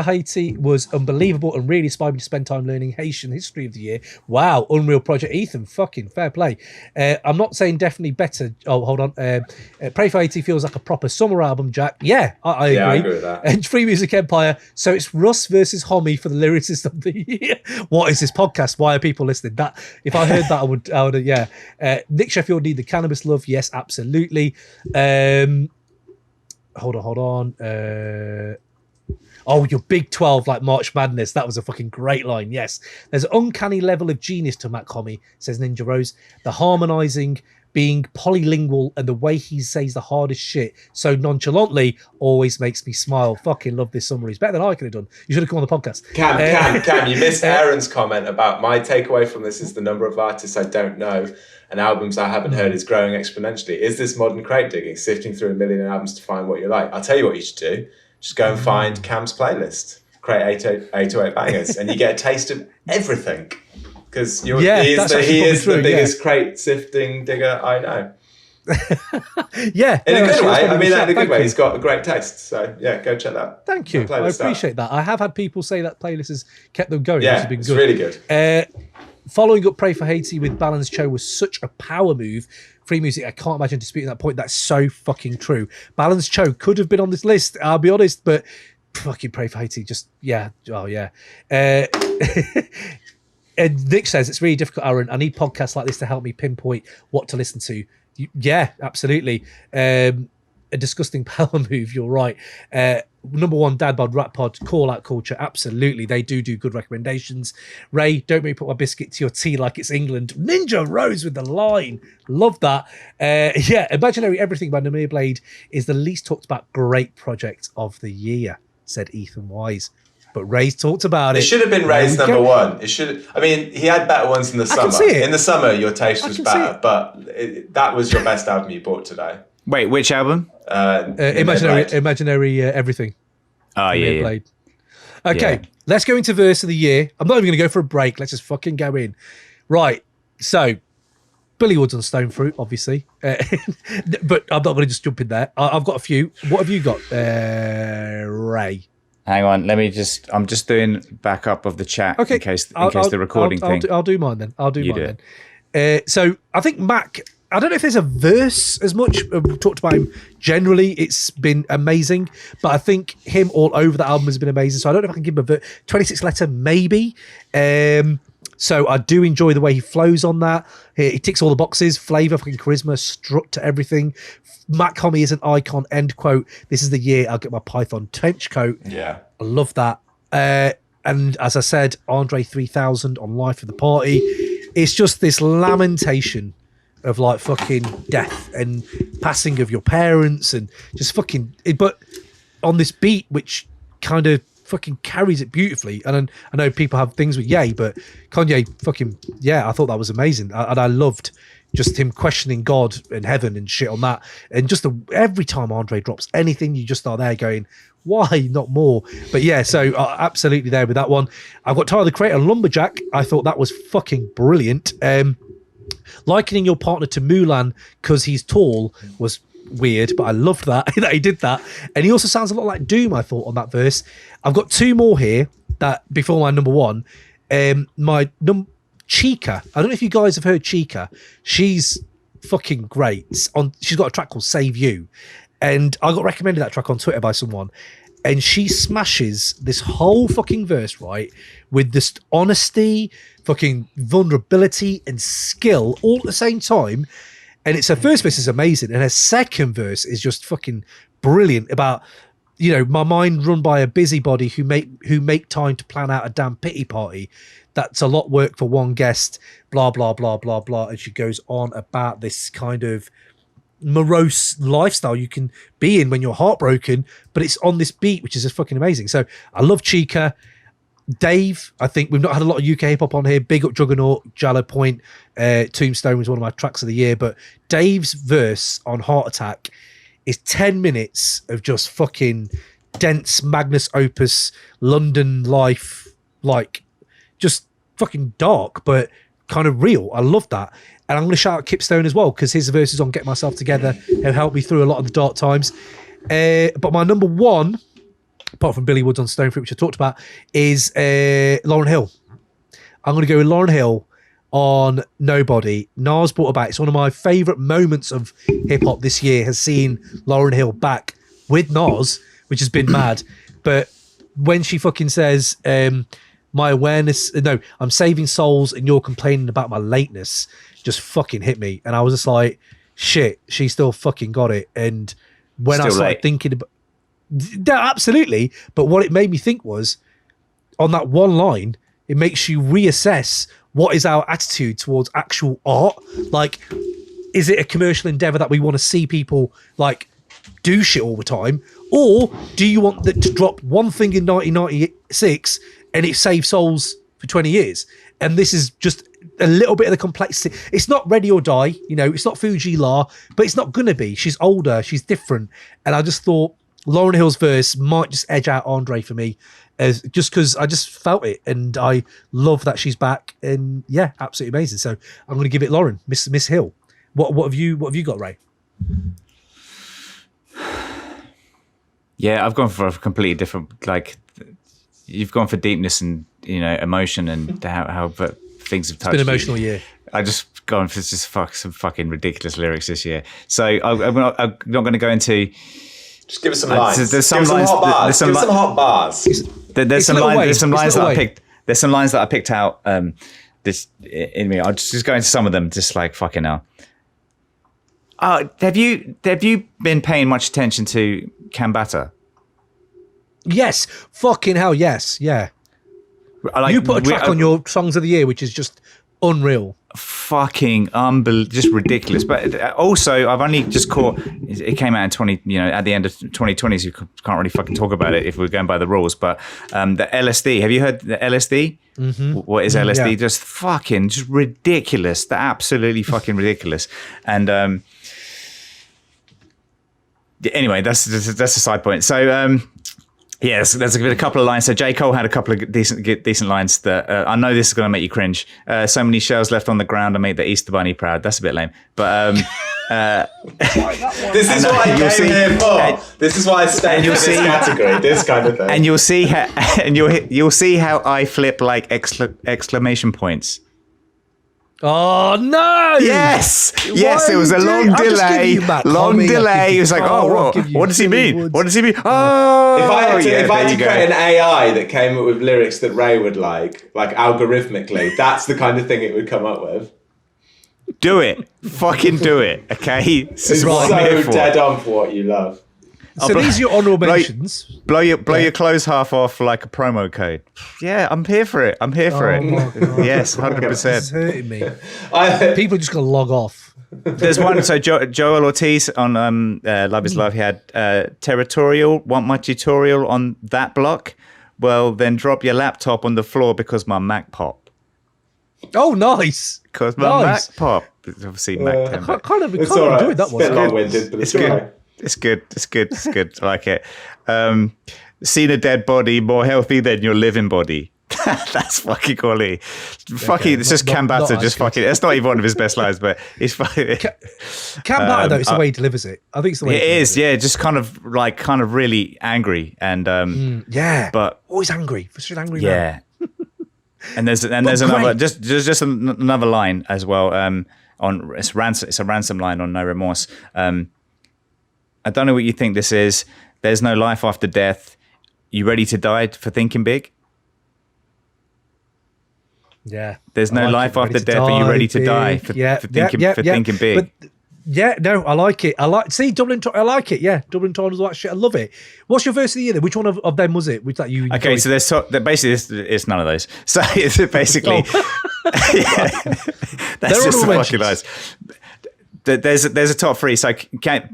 Haiti was unbelievable and really inspired me to spend time learning Haitian history of the year. Wow, unreal project. Ethan, fucking fair play. I'm not saying definitely better. Oh, hold on. Pray for Haiti feels like a proper summer album, Jack. Yeah, I agree. I agree with that. And Free Music Empire. So it's Russ versus Hommy for the lyricist of the year. What is this podcast? Why are people listening? That if I heard that, I would. Yeah. Nick Sheffield need the cannabis love. Yes, absolutely. Hold on. Your Big 12 like March Madness. That was a fucking great line. Yes. There's an uncanny level of genius to Mach-Hommy, says Ninja Rose. The harmonizing, being polylingual, and the way he says the hardest shit so nonchalantly always makes me smile. Fucking love this summary. It's better than I could have done. You should have come on the podcast. Cam, you missed Aaron's comment about my takeaway from this is the number of artists I don't know and albums I haven't heard is growing exponentially. Is this modern crate digging, sifting through a million albums to find what you like? I'll tell you what you should do. Just go and find Cam's playlist, Crate 808 Bangers, and you get a taste of everything. Because he is the biggest crate sifting digger I know. Yeah. In a good way. I mean, in a good way. He's got a great taste. So, yeah, go check that. Thank you. I appreciate that. I have had people say that playlist has kept them going. Yeah, which has been it's really good. Following up Pray for Haiti with Balance Cho was such a power move. Free Music, I can't imagine disputing that point. That's so fucking true. Balance Cho could have been on this list, I'll be honest, but fucking Pray for Haiti, just, yeah. Oh, yeah. And Nick says, it's really difficult, Aaron. I need podcasts like this to help me pinpoint what to listen to. Yeah, absolutely. A disgusting power move, you're right. Number one, Dad Bod, Rat Pod, Call Out Culture, absolutely. They do good recommendations. Ray, don't make me put my biscuit to your tea like it's England. Ninja Rose with the line. Love that. Imaginary Everything by Namir Blade is the least talked about great project of the year, said Ethan Wise. But Ray's talked about it. It should have been Ray's number one. It should. I mean, he had better ones in the summer. In the summer, your taste was better, but that was your best album you bought today. Wait, which album? Imaginary Everything. Oh, yeah. Blade. Okay, Let's go into verse of the year. I'm not even going to go for a break. Let's just fucking go in. Right, so Billy Woods on Stonefruit, obviously. But I'm not going to just jump in there. I've got a few. What have you got, Ray? Hang on, I'm just doing backup of the chat in case the recording thing. I'll do mine then. So I think Mac, I don't know if there's a verse as much. We've talked about him generally. It's been amazing. But I think him all over the album has been amazing. So I don't know if I can give him a verse. 26 Letter, maybe. So I do enjoy the way he flows on that. He ticks all the boxes. Flavour, fucking charisma, strut to everything. Mach-Hommy is an icon, end quote. This is the year I'll get my Python trench coat. Yeah. I love that. And as I said, Andre 3000 on Life of the Party. It's just this lamentation of like fucking death and passing of your parents and just fucking... But on this beat, which kind of fucking carries it beautifully. And I know people have things with Ye, but Kanye fucking... Yeah, I thought that was amazing. And I loved... just him questioning God and heaven and shit on that. And just every time Andre drops anything, you just are there going, why not more? But yeah, so absolutely there with that one. I've got Tyler the Creator, Lumberjack. I thought that was fucking brilliant. Likening your partner to Mulan because he's tall was weird, but I loved that he did that. And he also sounds a lot like Doom, I thought, on that verse. I've got two more here that before my number one. Chika. I don't know if you guys have heard Chika. She's fucking great. She's got a track called Save You. And I got recommended that track on Twitter by someone. and she smashes this whole fucking verse, right, with this honesty, fucking vulnerability, and skill all at the same time. And it's her first verse is amazing, and her second verse is just fucking brilliant about, you know, my mind run by a busybody who make time to plan out a damn pity party. That's a lot work for one guest, blah, blah, blah, blah, blah. And she goes on about this kind of morose lifestyle you can be in when you're heartbroken, but it's on this beat, which is just fucking amazing. So I love Chika. Dave, I think we've not had a lot of UK hip hop on here. Big up Juggernaut, Jallow Point, Tombstone was one of my tracks of the year. But Dave's verse on Heart Attack is 10 minutes of just fucking dense Magnus Opus London life, like just fucking dark, but kind of real. I love that. And I'm going to shout out Kip Stone as well, because his verses on Get Myself Together have helped me through a lot of the dark times. But my number one, apart from Billy Woods on Stonefruit, which I talked about, is Lauryn Hill. I'm going to go with Lauryn Hill on Nobody. Nas brought about. It's one of my favourite moments of hip-hop this year, has seen Lauryn Hill back with Nas, which has been mad. But when she fucking says, my awareness, no, I'm saving souls and you're complaining about my lateness, just fucking hit me. And I was just like, shit, she still fucking got it. And when still I started thinking about, absolutely, but what it made me think was, on that one line, it makes you reassess what is our attitude towards actual art. Like, is it a commercial endeavor that we want to see people like do shit all the time, or do you want that to drop one thing in 1996 and it saves souls for 20 years? And this is just a little bit of the complexity. It's not Ready or Die, you know, it's not Fuji La, but it's not gonna be. She's older, she's different. And I just thought Lauryn Hill's verse might just edge out Andre for me, just because I just felt it, and I love that she's back. And yeah, absolutely amazing. So I'm going to give it Lauryn, Miss Hill. What have you got, Ray? Yeah, I've gone for a completely different. Like, you've gone for deepness and, you know, emotion and how things have touched. It's been an emotional year. I just gone for just some fucking ridiculous lyrics this year. So I'm not going to go into. Just give us some lines. There's some lines. There's some hot bars. There's some lines that I picked. There's some lines that I picked out. This in me. I'll just go into some of them. Just like fucking hell. Have you been paying much attention to Cambatta? Yes. Fucking hell. Yes. Yeah. Like, you put a track on your songs of the year, which is just unreal. Fucking just ridiculous. But also, I've only just caught it came out in at the end of 2020, so you can't really fucking talk about it if we're going by the rules. But the LSD, have you heard the LSD? Mm-hmm. What is LSD? Yeah. Just ridiculous. They're absolutely fucking ridiculous. And anyway, that's a side point. So yes, there's a couple of lines. So J. Cole had a couple of decent lines that I know this is going to make you cringe. So many shells left on the ground to make the Easter Bunny proud. That's a bit lame, but this is what I came here for. This is why I stayed in this category. This kind of thing. And you'll see how I flip like exclamation points. Oh no! Yes, it was a long delay. It was like, what does he mean? What does he mean? Oh, if I had to create an AI that came up with lyrics that Ray would like algorithmically, that's the kind of thing it would come up with. Do it, fucking do it, okay? It's so dead on for what you love. So these are your honourable mentions. Blow your clothes half off like a promo code. Yeah, I'm here for it. Yes, 100%. This is hurting me. People are just going to log off. There's one. So Joel Ortiz on Love Is Love, he had territorial, want my tutorial on that block? Well, then drop your laptop on the floor because my Mac popped. Oh, nice. Because my Mac popped. Obviously, Mac 10. I can't enjoy that one. It's a bit long-winded, but it's good. It's good. I like it. Seen a dead body more healthy than your living body. That's fucking quality. Fucking, it's just Cambatta. Just fucking. It's not even one of his best lines, but it's fucking. Cambatta though, it's the way he delivers it. I think it's the way it is. Yeah, just kind of really angry and but always angry. For such an angry man. And there's another just another line as well. On it's a ransom line on No Remorse. I don't know what you think this is. There's no life after death. You Ready to Die for Thinking Big? Yeah. There's no life after death. Are you ready to die for thinking big? But, I like it. Dublin. I like it. Yeah, Dublin Time was all that shit. I love it. What's your verse of the year then? Which one of them was it? Which that you? Okay, so there's basically it's none of those. So it's basically that's just the fucking lies. There's a top three. So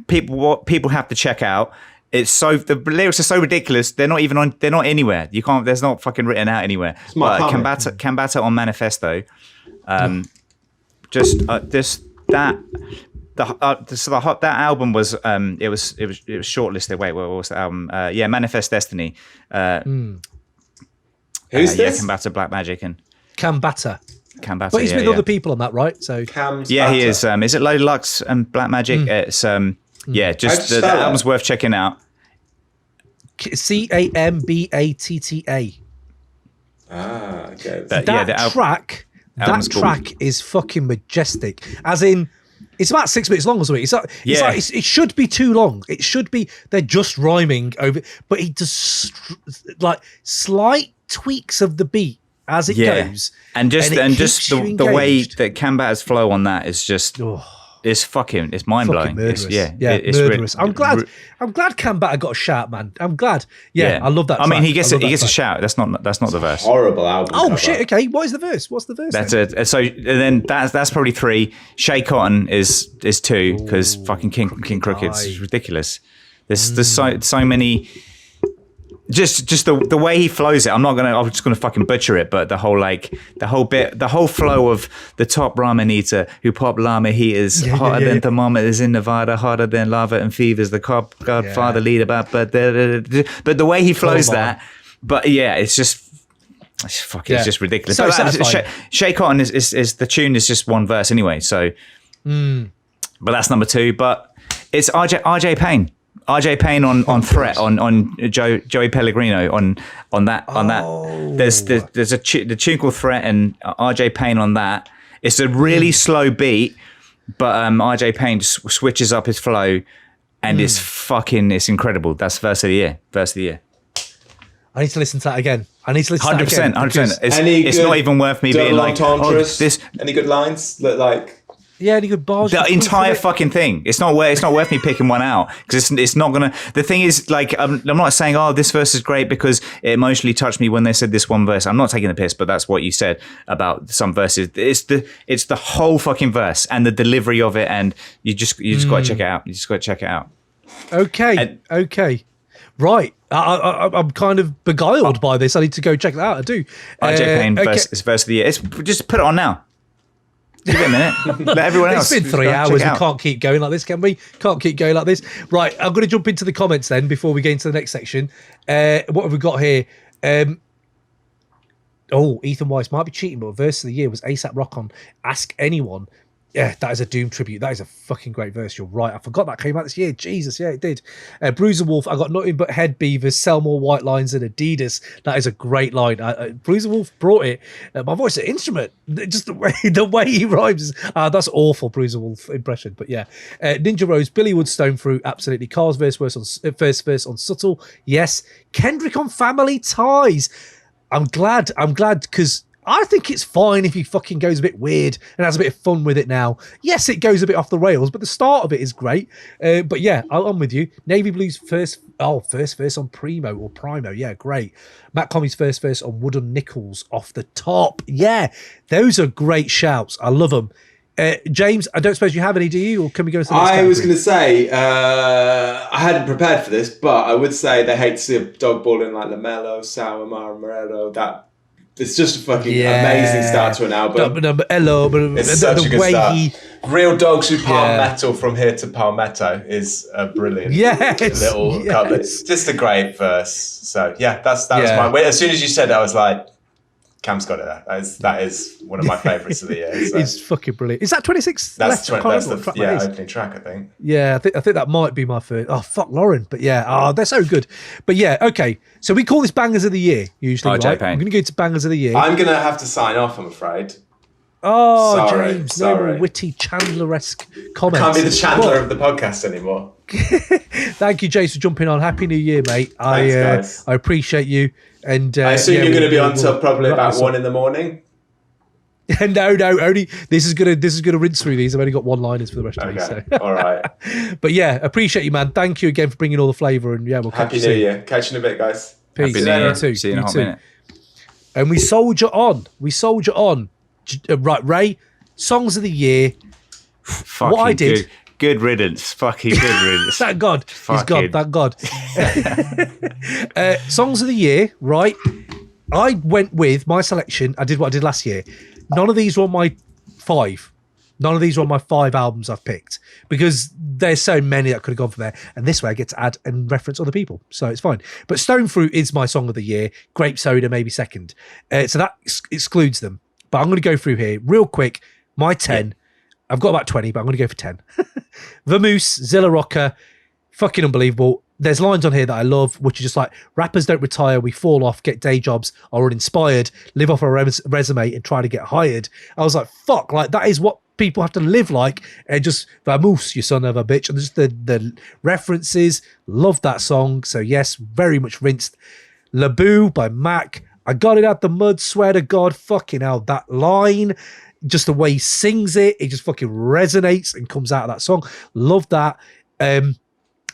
people have to check out. The lyrics are so ridiculous. They're not anywhere. You can't. There's not fucking written out anywhere. But Cambatta on Manifesto. That album was it was shortlisted. Wait, what was the album? Manifest Destiny. Who's this? Cambatta, Black Magic, and Cambatta. But he's with other people on that, right? So he is. Is it Low Lux and Black Magic? It's the album's worth checking out. Cambatta. Ah, okay. That track is fucking majestic. As in, it's about 6 minutes long or something. It should be too long. It should be. They're just rhyming over, but he does like slight tweaks of the beat as it goes, and the way that Cambatta's flow on that is just. It's mind blowing. It's murderous. I'm glad Cambatta got a shout, man. I'm glad. Yeah. I love that. I mean, he gets a shout. That's not the verse. Horrible album. Oh cover. Shit. Okay, what is the verse? What's the verse? That's it. So then that's probably 3. Shea Cotton is 2 because fucking King Crooked's ridiculous. There's so many. Just the way he flows it, I'm just gonna fucking butcher it, but the whole flow of the top ramen eater who pop llama heaters, hotter than thermometers in Nevada, hotter than lava and fevers, the godfather leader, but the way he flows that, it's just ridiculous. So Shea Cotton is the tune is just one verse anyway, so but that's number 2, but it's RJ Payne. RJ Payne on Threat on Joey Pellegrino on that. There's the tune called Threat and RJ Payne on that. It's a really slow beat, but RJ Payne just switches up his flow, and it's incredible. That's verse of the year. I need to listen to that again. 100%. It's not even worth me being like, this. Any good lines that like. Yeah, any good bars? The entire fucking thing. It's not worth me picking one out because it's not gonna. The thing is, like, I'm not saying, this verse is great because it emotionally touched me when they said this one verse. I'm not taking the piss, but that's what you said about some verses. It's the whole fucking verse and the delivery of it, and you just got to check it out. You just got to check it out. Okay. Right. I'm kind of beguiled by this. I need to go check that out. I do. RJ Payne verse of the year. Just put it on now. Give it a minute. Let everyone else. It's been 3 hours. We can't keep going like this, can we? Can't keep going like this. Right, I'm going to jump into the comments then before we get into the next section. What have we got here? Ethan Weiss might be cheating, but verse of the year was ASAP Rock on Ask Anyone. Yeah, that is a Doom tribute. That is a fucking great verse. You're right. I forgot that came out this year. Jesus, yeah, it did. Bruiser Wolf, I got nothing but head beavers, sell more white lines than Adidas. That is a great line. Bruiser Wolf brought it. My voice is an instrument. Just the way he rhymes. That's awful, Bruiser Wolf impression. But yeah. Ninja Rose, Billy Wood, Stonefruit, absolutely. Car's first verse on Subtle. Yes. Kendrick on Family Ties. I'm glad because I think it's fine if he fucking goes a bit weird and has a bit of fun with it now. Yes, it goes a bit off the rails, but the start of it is great. But yeah, I'm with you. Navy Blues first verse on Primo. Yeah, great. Mach-Hommy's first verse on Wooden Nickels off the top. Yeah, those are great shouts. I love them. James, I don't suppose you have any, do you? Or can we go to the next I was going to say, I hadn't prepared for this, but I would say they hate to see a dog balling like LaMelo, Sour, Morello, that. It's just a fucking amazing start to an album. It's such a good start. Real Dogs Who Palmetto from Here to Palmetto is a brilliant little cover. It's just a great verse. So yeah, that was my. As soon as you said that, I was like, Cam's got it there. That is one of my favourites of the year. So. It's fucking brilliant. Is that 26? That's the opening track, I think. Yeah, I think that might be my first. Oh, fuck Lauryn. But yeah, they're so good. But yeah, okay. So we call this Bangers of the Year, usually, right? Payne. I'm going to go to Bangers of the Year. I'm going to have to sign off, I'm afraid. Oh, Sorry, James, no more witty Chandler-esque comments. I can't be the Chandler of the podcast anymore. Thank you, James, for jumping on. Happy New Year, mate. Thanks, guys. I appreciate you. And I assume you're going to be on till probably about 1 a.m. No, only this is gonna rinse through these. I've only got one-liners for the rest of these. So. All right. But yeah, appreciate you, man. Thank you again for bringing all the flavour, and yeah, we'll catch you soon. Happy New Year. Catch you in a bit, guys. Peace. Happy New Year. You too. See you in a hot minute. And we soldier on. Right, Ray. Songs of the year. Fucking what I did. Good riddance. Fucking good riddance. Thank God. He's gone. Thank God. Songs of the year, right? I went with my selection. I did what I did last year. None of these were on my 5. None of these are on my 5 albums I've picked because there's so many that could have gone from there. And this way I get to add and reference other people. So it's fine. But Stonefruit is my song of the year. Grape Soda maybe second. So that excludes them. But I'm going to go through here real quick. My 10. Yeah. I've got about 20, but I'm going to go for 10. Vamoose, Zilla Rocker, fucking unbelievable. There's lines on here that I love, which are just like, rappers don't retire, we fall off, get day jobs, or inspired, live off a resume and try to get hired. I was like, fuck, like that is what people have to live like. And just, Vamoose, you son of a bitch. And just the references, love that song. So yes, very much rinsed. Laboo by Mac. I got it out the mud, swear to God, fucking hell, that line, just the way he sings it just fucking resonates and comes out of that song. Love that.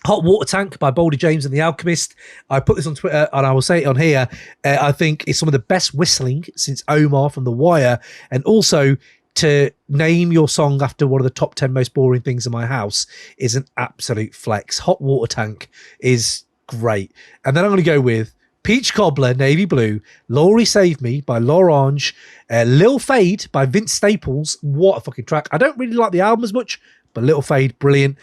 Hot Water Tank by Boulder James and The Alchemist. I put this on Twitter and I will say it on here. I think it's some of the best whistling since Omar from The Wire. And also to name your song after one of the top 10 most boring things in my house is an absolute flex. Hot Water Tank is great. And then I'm going to go with Peach Cobbler, Navy Blue, Laurie Save Me by L'Orange, Lil Fade by Vince Staples. What a fucking track. I don't really like the album as much, but Lil Fade, brilliant.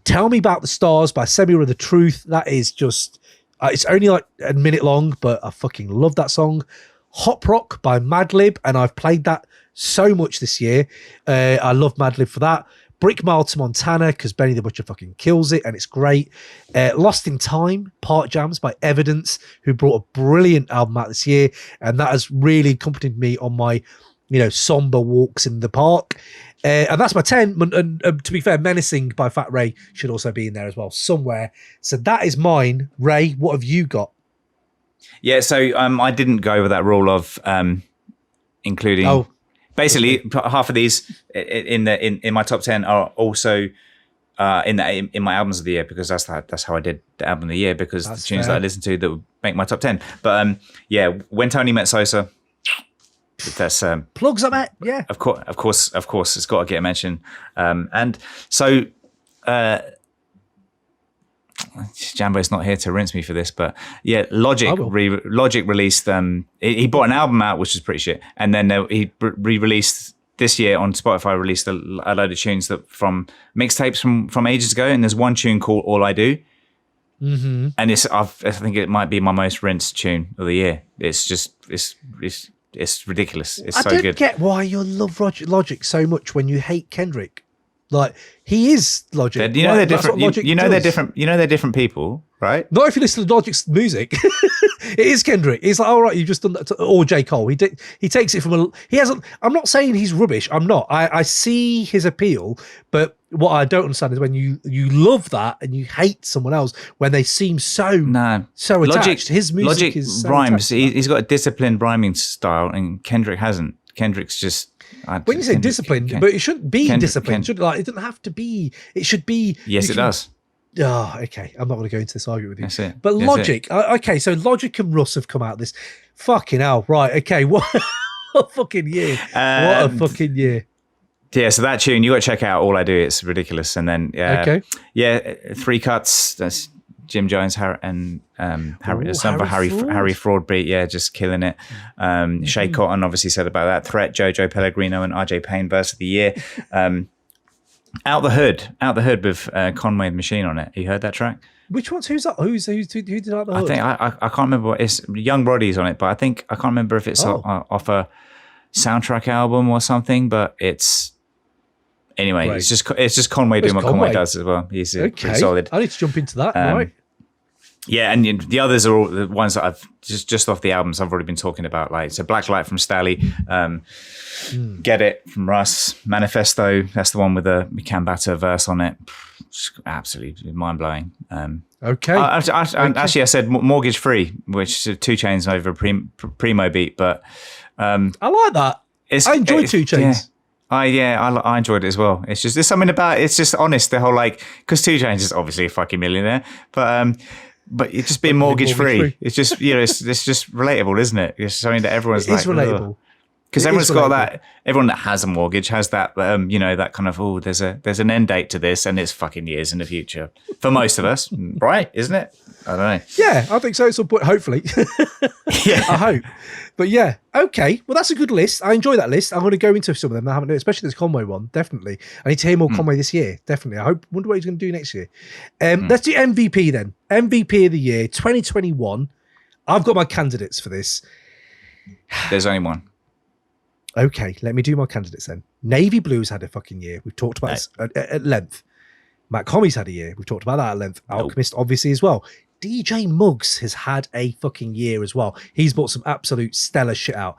Tell Me About the Stars by Semira The Truth. That is just, it's only like a minute long, but I fucking love that song. Hop Rock by Madlib, and I've played that so much this year. I love Madlib for that. Brick Mile to Montana, because Benny the Butcher fucking kills it, and it's great. Lost in Time, Part Jams by Evidence, who brought a brilliant album out this year, and that has really accompanied me on my, somber walks in the park. And that's my 10. And to be fair, Menacing by Fat Ray should also be in there as well, somewhere. So that is mine. Ray, what have you got? Yeah, so I didn't go with that rule of including... Oh. Basically, half of these in my top 10 are also in my albums of the year, because that's how I did the album of the year, because that's the tunes that I listened to that would make my top 10. But yeah, When Tony Met Sosa, that's plugs up, yeah. Of course, it's got to get a mention. And so Jambo's not here to rinse me for this, but yeah, Logic released. He brought an album out which was pretty shit, and then he re-released this year on Spotify. Released a load of tunes that from mixtapes from ages ago, and there's one tune called All I Do, and I think it might be my most rinsed tune of the year. It's just it's ridiculous. It's so good. I don't get why you love Logic so much when you hate Kendrick. Like, he is Logic. They're different. They're different. They're different people, right? Not if you listen to Logic's music. It is Kendrick. He's like, all right, you've just done that. Or J. Cole. He takes it from he hasn't. I'm not saying he's rubbish. I'm not. I see his appeal, but what I don't understand is when you love that and you hate someone else when they seem so attached. His music Logic is so rhymes. He's got a disciplined rhyming style, and Kendrick hasn't. Kendrick's just. When you say disciplined, but it shouldn't be disciplined. It doesn't have to be. It should be. Yes, it does. Oh, okay. I'm not going to go into this argument with you. That's it. But Logic, okay, so Logic and Russ have come out this. Fucking hell, right? Okay, what a fucking year! What a fucking year! Yeah, so that tune you got to check out. All I Do, it's ridiculous. And then Three Cuts. That's Jim Jones and Harry Fraudbeat, yeah, just killing it. Shay Cotton obviously said about that. Threat, Jojo Pellegrino and RJ Payne verse of the year. Out the Hood with Conway the Machine on it. You heard that track? Which one's who did Out the Hood? I think I can't remember what it's. Young Brody's on it, but I can't remember if it's off a soundtrack album or something. But it's. Anyway, right. It's just Conway doing what Conway does as well. He's pretty solid. I need to jump into that, right? Yeah, and the others are all the ones that I've just off the albums I've already been talking about. Like, so Blacklight from Stalley, Get It from Russ, Manifesto, that's the one with the Cambatta verse on it. Just absolutely mind-blowing. Okay. Actually, I said Mortgage Free, which is 2 Chainz over a Primo beat, but I like that. I enjoy 2 Chainz. Yeah. I enjoyed it as well. It's just, there's something about it's just honest. The whole like, because 2 Chainz is obviously a fucking millionaire, but it's just being mortgage free. It's just, it's just relatable, isn't it? It's something that everyone's like. It's relatable. Because everyone's got that. Everyone that has a mortgage has that. That kind of there's an end date to this, and it's fucking years in the future for most of us, right? Isn't it? I don't know. Yeah, I think so. At some point, hopefully. Yeah, I hope. But yeah, okay. Well, that's a good list. I enjoy that list. I'm going to go into some of them I haven't done, especially this Conway one. Definitely. I need to hear more Conway this year. Definitely. Wonder what he's going to do next year. Let's do MVP then. MVP of the year 2021. I've got my candidates for this. There's only one. Okay, let me do my candidates then. Navy Blues had a fucking year. We've talked about this at length. Mach-Hommy's had a year. We've talked about that at length. Alchemist, obviously, as well. DJ Muggs has had a fucking year as well. He's brought some absolute stellar shit out.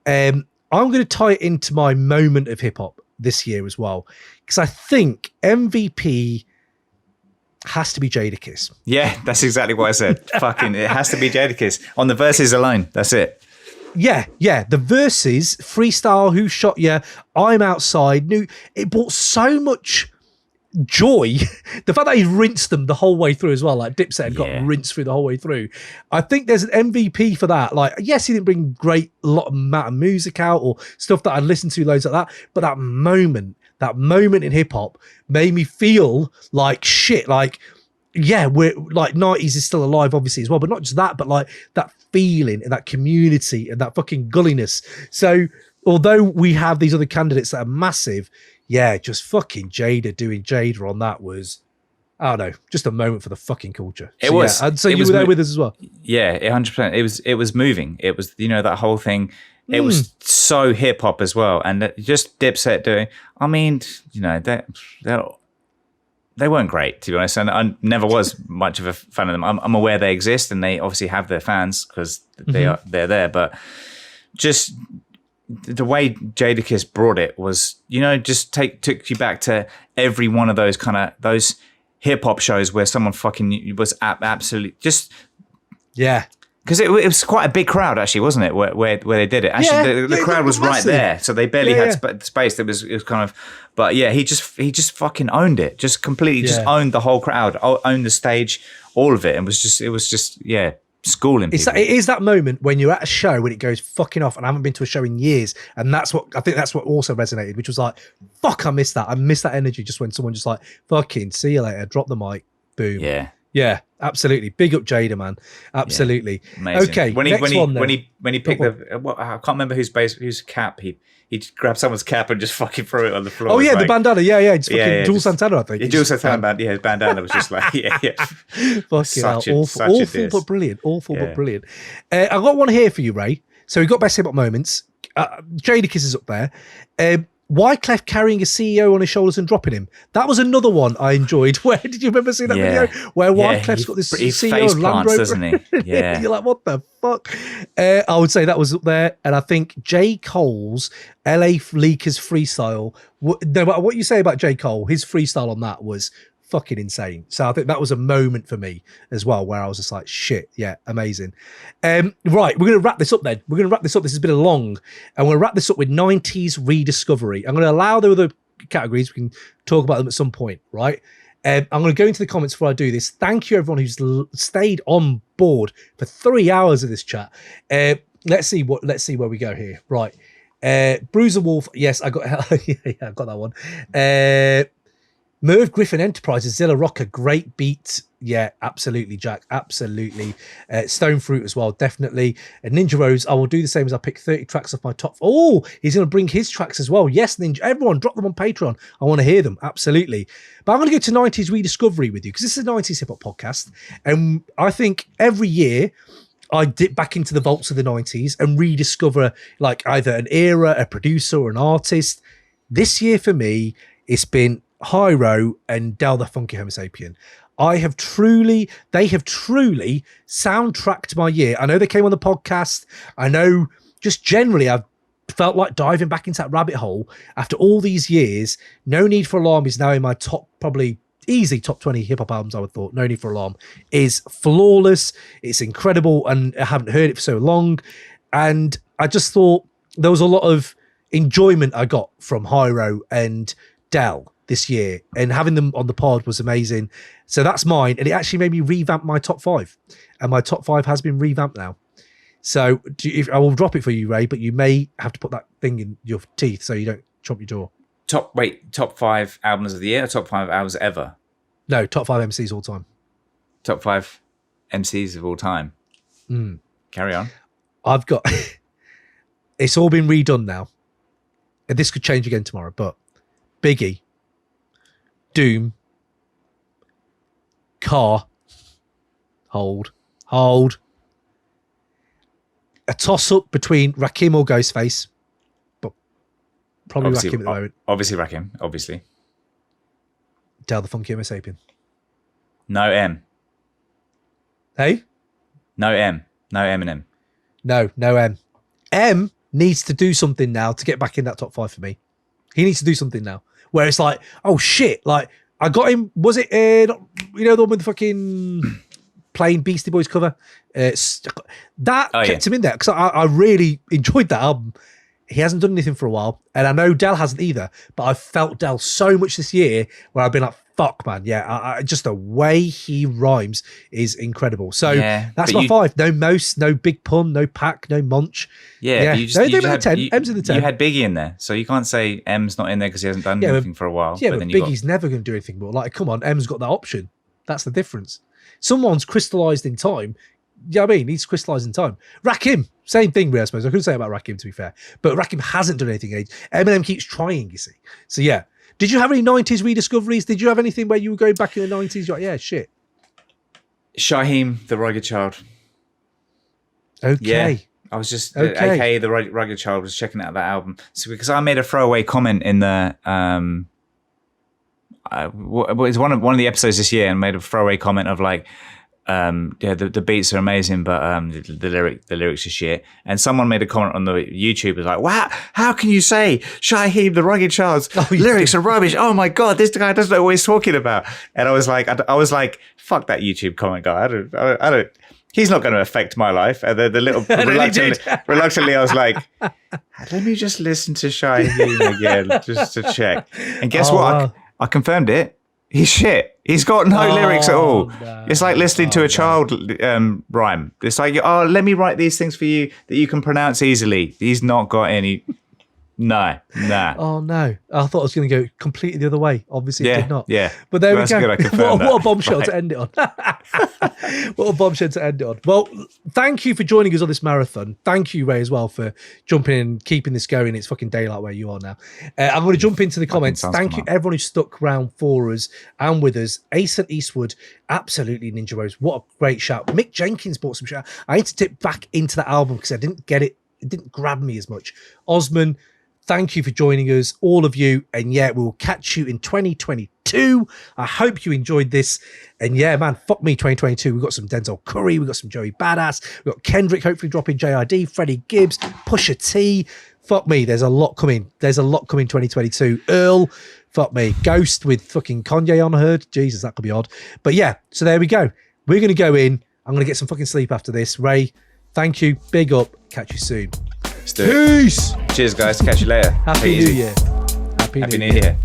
I'm going to tie it into my moment of hip-hop this year as well. Because I think MVP has to be Jadakiss. Yeah, that's exactly what I said. Fucking, it has to be Jadakiss. On the verses alone, that's it. Yeah. The verses, freestyle, Who Shot Ya, I'm Outside, it brought so much joy. The fact that he rinsed them the whole way through as well, like Dipset had got rinsed through the whole way through. I think there's an MVP for that. Like, yes, he didn't bring amount of music out or stuff that I'd listened to loads like that, but that moment in hip hop made me feel like shit. Like, yeah, we're like 90s is still alive, obviously, as well, but not just that, but like that feeling and that community and that fucking gulliness. So although we have these other candidates that are massive, yeah, just fucking Jada doing Jada on that was, I don't know, just a moment for the fucking culture. It was. Yeah, I'd say you were there with us as well. Yeah, 100%. It was moving. It was, that whole thing. It was so hip hop as well, and just Dipset doing. I mean, they weren't great, to be honest, and I never was much of a fan of them. I'm aware they exist, and they obviously have their fans because they're there. But just the way Jadakiss brought it was, just took you back to every one of those those hip hop shows where someone fucking was absolutely just Because it was quite a big crowd, actually, wasn't it? Where they did it. Actually, the crowd was right there, so they barely had space. It was kind of, but yeah, he just fucking owned it. Just completely, just owned the whole crowd, owned the stage, all of it, and it was just schooling people. It is that moment when you're at a show when it goes fucking off, and I haven't been to a show in years, and that's what also resonated, which was like, fuck, I miss that. I miss that energy just when someone just like, fucking see you later, drop the mic, boom. Yeah, absolutely. Big up Jada, man. Absolutely. Yeah, amazing. Okay, when he picked I can't remember whose cap he just grabbed someone's cap and just fucking threw it on the floor. Oh yeah, the bandana. Yeah. Just fucking Jules Santana, I think. Yeah, Jules Santana his bandana was just like fucking hell, awful but brilliant. But brilliant. I got one here for you, Ray. So we got best hip hop moments. Jadakiss is up there. Wyclef carrying a CEO on his shoulders and dropping him. That was another one I enjoyed. Where did you remember seeing that video? Where Wyclef's got this CEO of Land Rover, doesn't he? Yeah. You're like, what the fuck? I would say that was up there. And I think J. Cole's LA Leakers freestyle. No matter what you say about J. Cole, his freestyle on that was fucking insane. So I think that was a moment for me as well, where I was just like, shit, yeah, amazing. Right, we're going to wrap this up then. This has been long, and we're going to wrap this up with 90s rediscovery. I'm going to allow the other categories. We can talk about them at some point, right? I'm going to go into the comments before I do this. Thank you, everyone who's stayed on board for 3 hours of this chat. Let's see where we go here. Right. Bruiser Wolf. Yes, I got that one. Merv Griffin Enterprises, Zilla Rocker, great beat. Yeah, absolutely, Jack. Absolutely. Stonefruit as well, definitely. Ninja Rose, I will do the same as I pick 30 tracks off my top. Oh, he's going to bring his tracks as well. Yes, Ninja. Everyone, drop them on Patreon. I want to hear them. Absolutely. But I'm going to go to 90s rediscovery with you because this is a 90s hip hop podcast. And I think every year I dip back into the vaults of the 90s and rediscover like either an era, a producer, or an artist. This year for me, it's been Hyro and Del the Funky Homo Sapien. They have truly soundtracked my year. I know they came on the podcast. I know just generally I've felt like diving back into that rabbit hole after all these years. No Need for Alarm is now in my probably easy top 20 hip hop albums. I would thought No Need for Alarm is flawless. It's incredible, and I haven't heard it for so long. And I just thought there was a lot of enjoyment I got from Hyro and Del this year, and having them on the pod was amazing. So that's mine, and it actually made me revamp my top 5, and my top 5 has been revamped now. So I will drop it for you, Ray, but you may have to put that thing in your teeth so you don't chomp your jaw. Top 5 albums of the year, or top 5 albums ever? No, top 5 MCs all time. Top 5 MCs of all time. Carry on. I've got it's all been redone now, and this could change again tomorrow, but Biggie, Doom, Car, hold. A toss-up between Rakim or Ghostface, but probably Rakim at the moment. Obviously Rakim, obviously. Del the Funky Homo Sapien. No M. Hey? No M. No Eminem. No M. M needs to do something now to get back in that top 5 for me. He needs to do something now. Where it's like, oh shit, like I got him, was it, the one with the fucking plain Beastie Boys cover? That kept him in there, because I really enjoyed that album. He hasn't done anything for a while, and I know Del hasn't either, but I've felt Del so much this year where I've been like, fuck, man, yeah, just the way he rhymes is incredible. So that's my 5. No Mos, no Big Pun, no Pac, no Munch. Yeah. M's in the 10. You had Biggie in there, so you can't say M's not in there because he hasn't done anything for a while. Yeah, but Biggie's never going to do anything more. Like, come on, M's got that option. That's the difference. Someone's crystallised in time. You know what I mean? He's crystallised in time. Rakim, same thing, really, I suppose. I couldn't say about Rakim, to be fair. But Rakim hasn't done anything in age. Eminem keeps trying, you see. So, yeah. Did you have any 90s rediscoveries? Did you have anything where you were going back in the 90s? You're like, yeah, shit. Shaheem, the Rugged Child. Okay. Yeah, I was just, aka the Rugged Child, was checking out that album. So, because I made a throwaway comment in the, it was one of the episodes this year, and made a throwaway comment of like, the beats are amazing, but the lyrics are shit. And someone made a comment on the YouTube, was like, wow, how can you say Shaheem the Rugged Child's lyrics are rubbish? Oh my god, this guy doesn't know what he's talking about. And I was like, fuck that YouTube comment guy. I don't. He's not going to affect my life. And the little reluctantly, I was like, let me just listen to Shaheem again, just to check. And guess what? Wow. I confirmed it. He's shit. He's got no lyrics at all. No, it's like listening to a child rhyme. It's like, let me write these things for you that you can pronounce easily. He's not got any. Nah. Oh, no. I thought I was going to go completely the other way. Obviously, it did not. Yeah. But there we go. Good, what a bombshell to end it on. What a bombshell to end it on. Well, thank you for joining us on this marathon. Thank you, Ray, as well, for jumping in and keeping this going. It's fucking daylight where you are now. I'm going to jump into the comments. Thank you, everyone who stuck around for us and with us. Ace and Eastwood, absolutely Ninja Rose. What a great shout. Mick Jenkins bought some shout. I need to dip back into that album because I didn't get it. It didn't grab me as much. Osman, thank you for joining us, all of you. And yeah, we'll catch you in 2022. I hope you enjoyed this. And yeah, man, fuck me, 2022. We've got some Denzel Curry. We've got some Joey Badass. We've got Kendrick hopefully dropping JID, Freddie Gibbs, Pusha T. Fuck me, there's a lot coming. There's a lot coming 2022. Earl, fuck me. Ghost with fucking Kanye on, I heard. Jesus, that could be odd. But yeah, so there we go. We're going to go in. I'm going to get some fucking sleep after this. Ray, thank you. Big up. Catch you soon. Peace. Cheers, guys. Catch you later. Happy New Year. Happy New Year.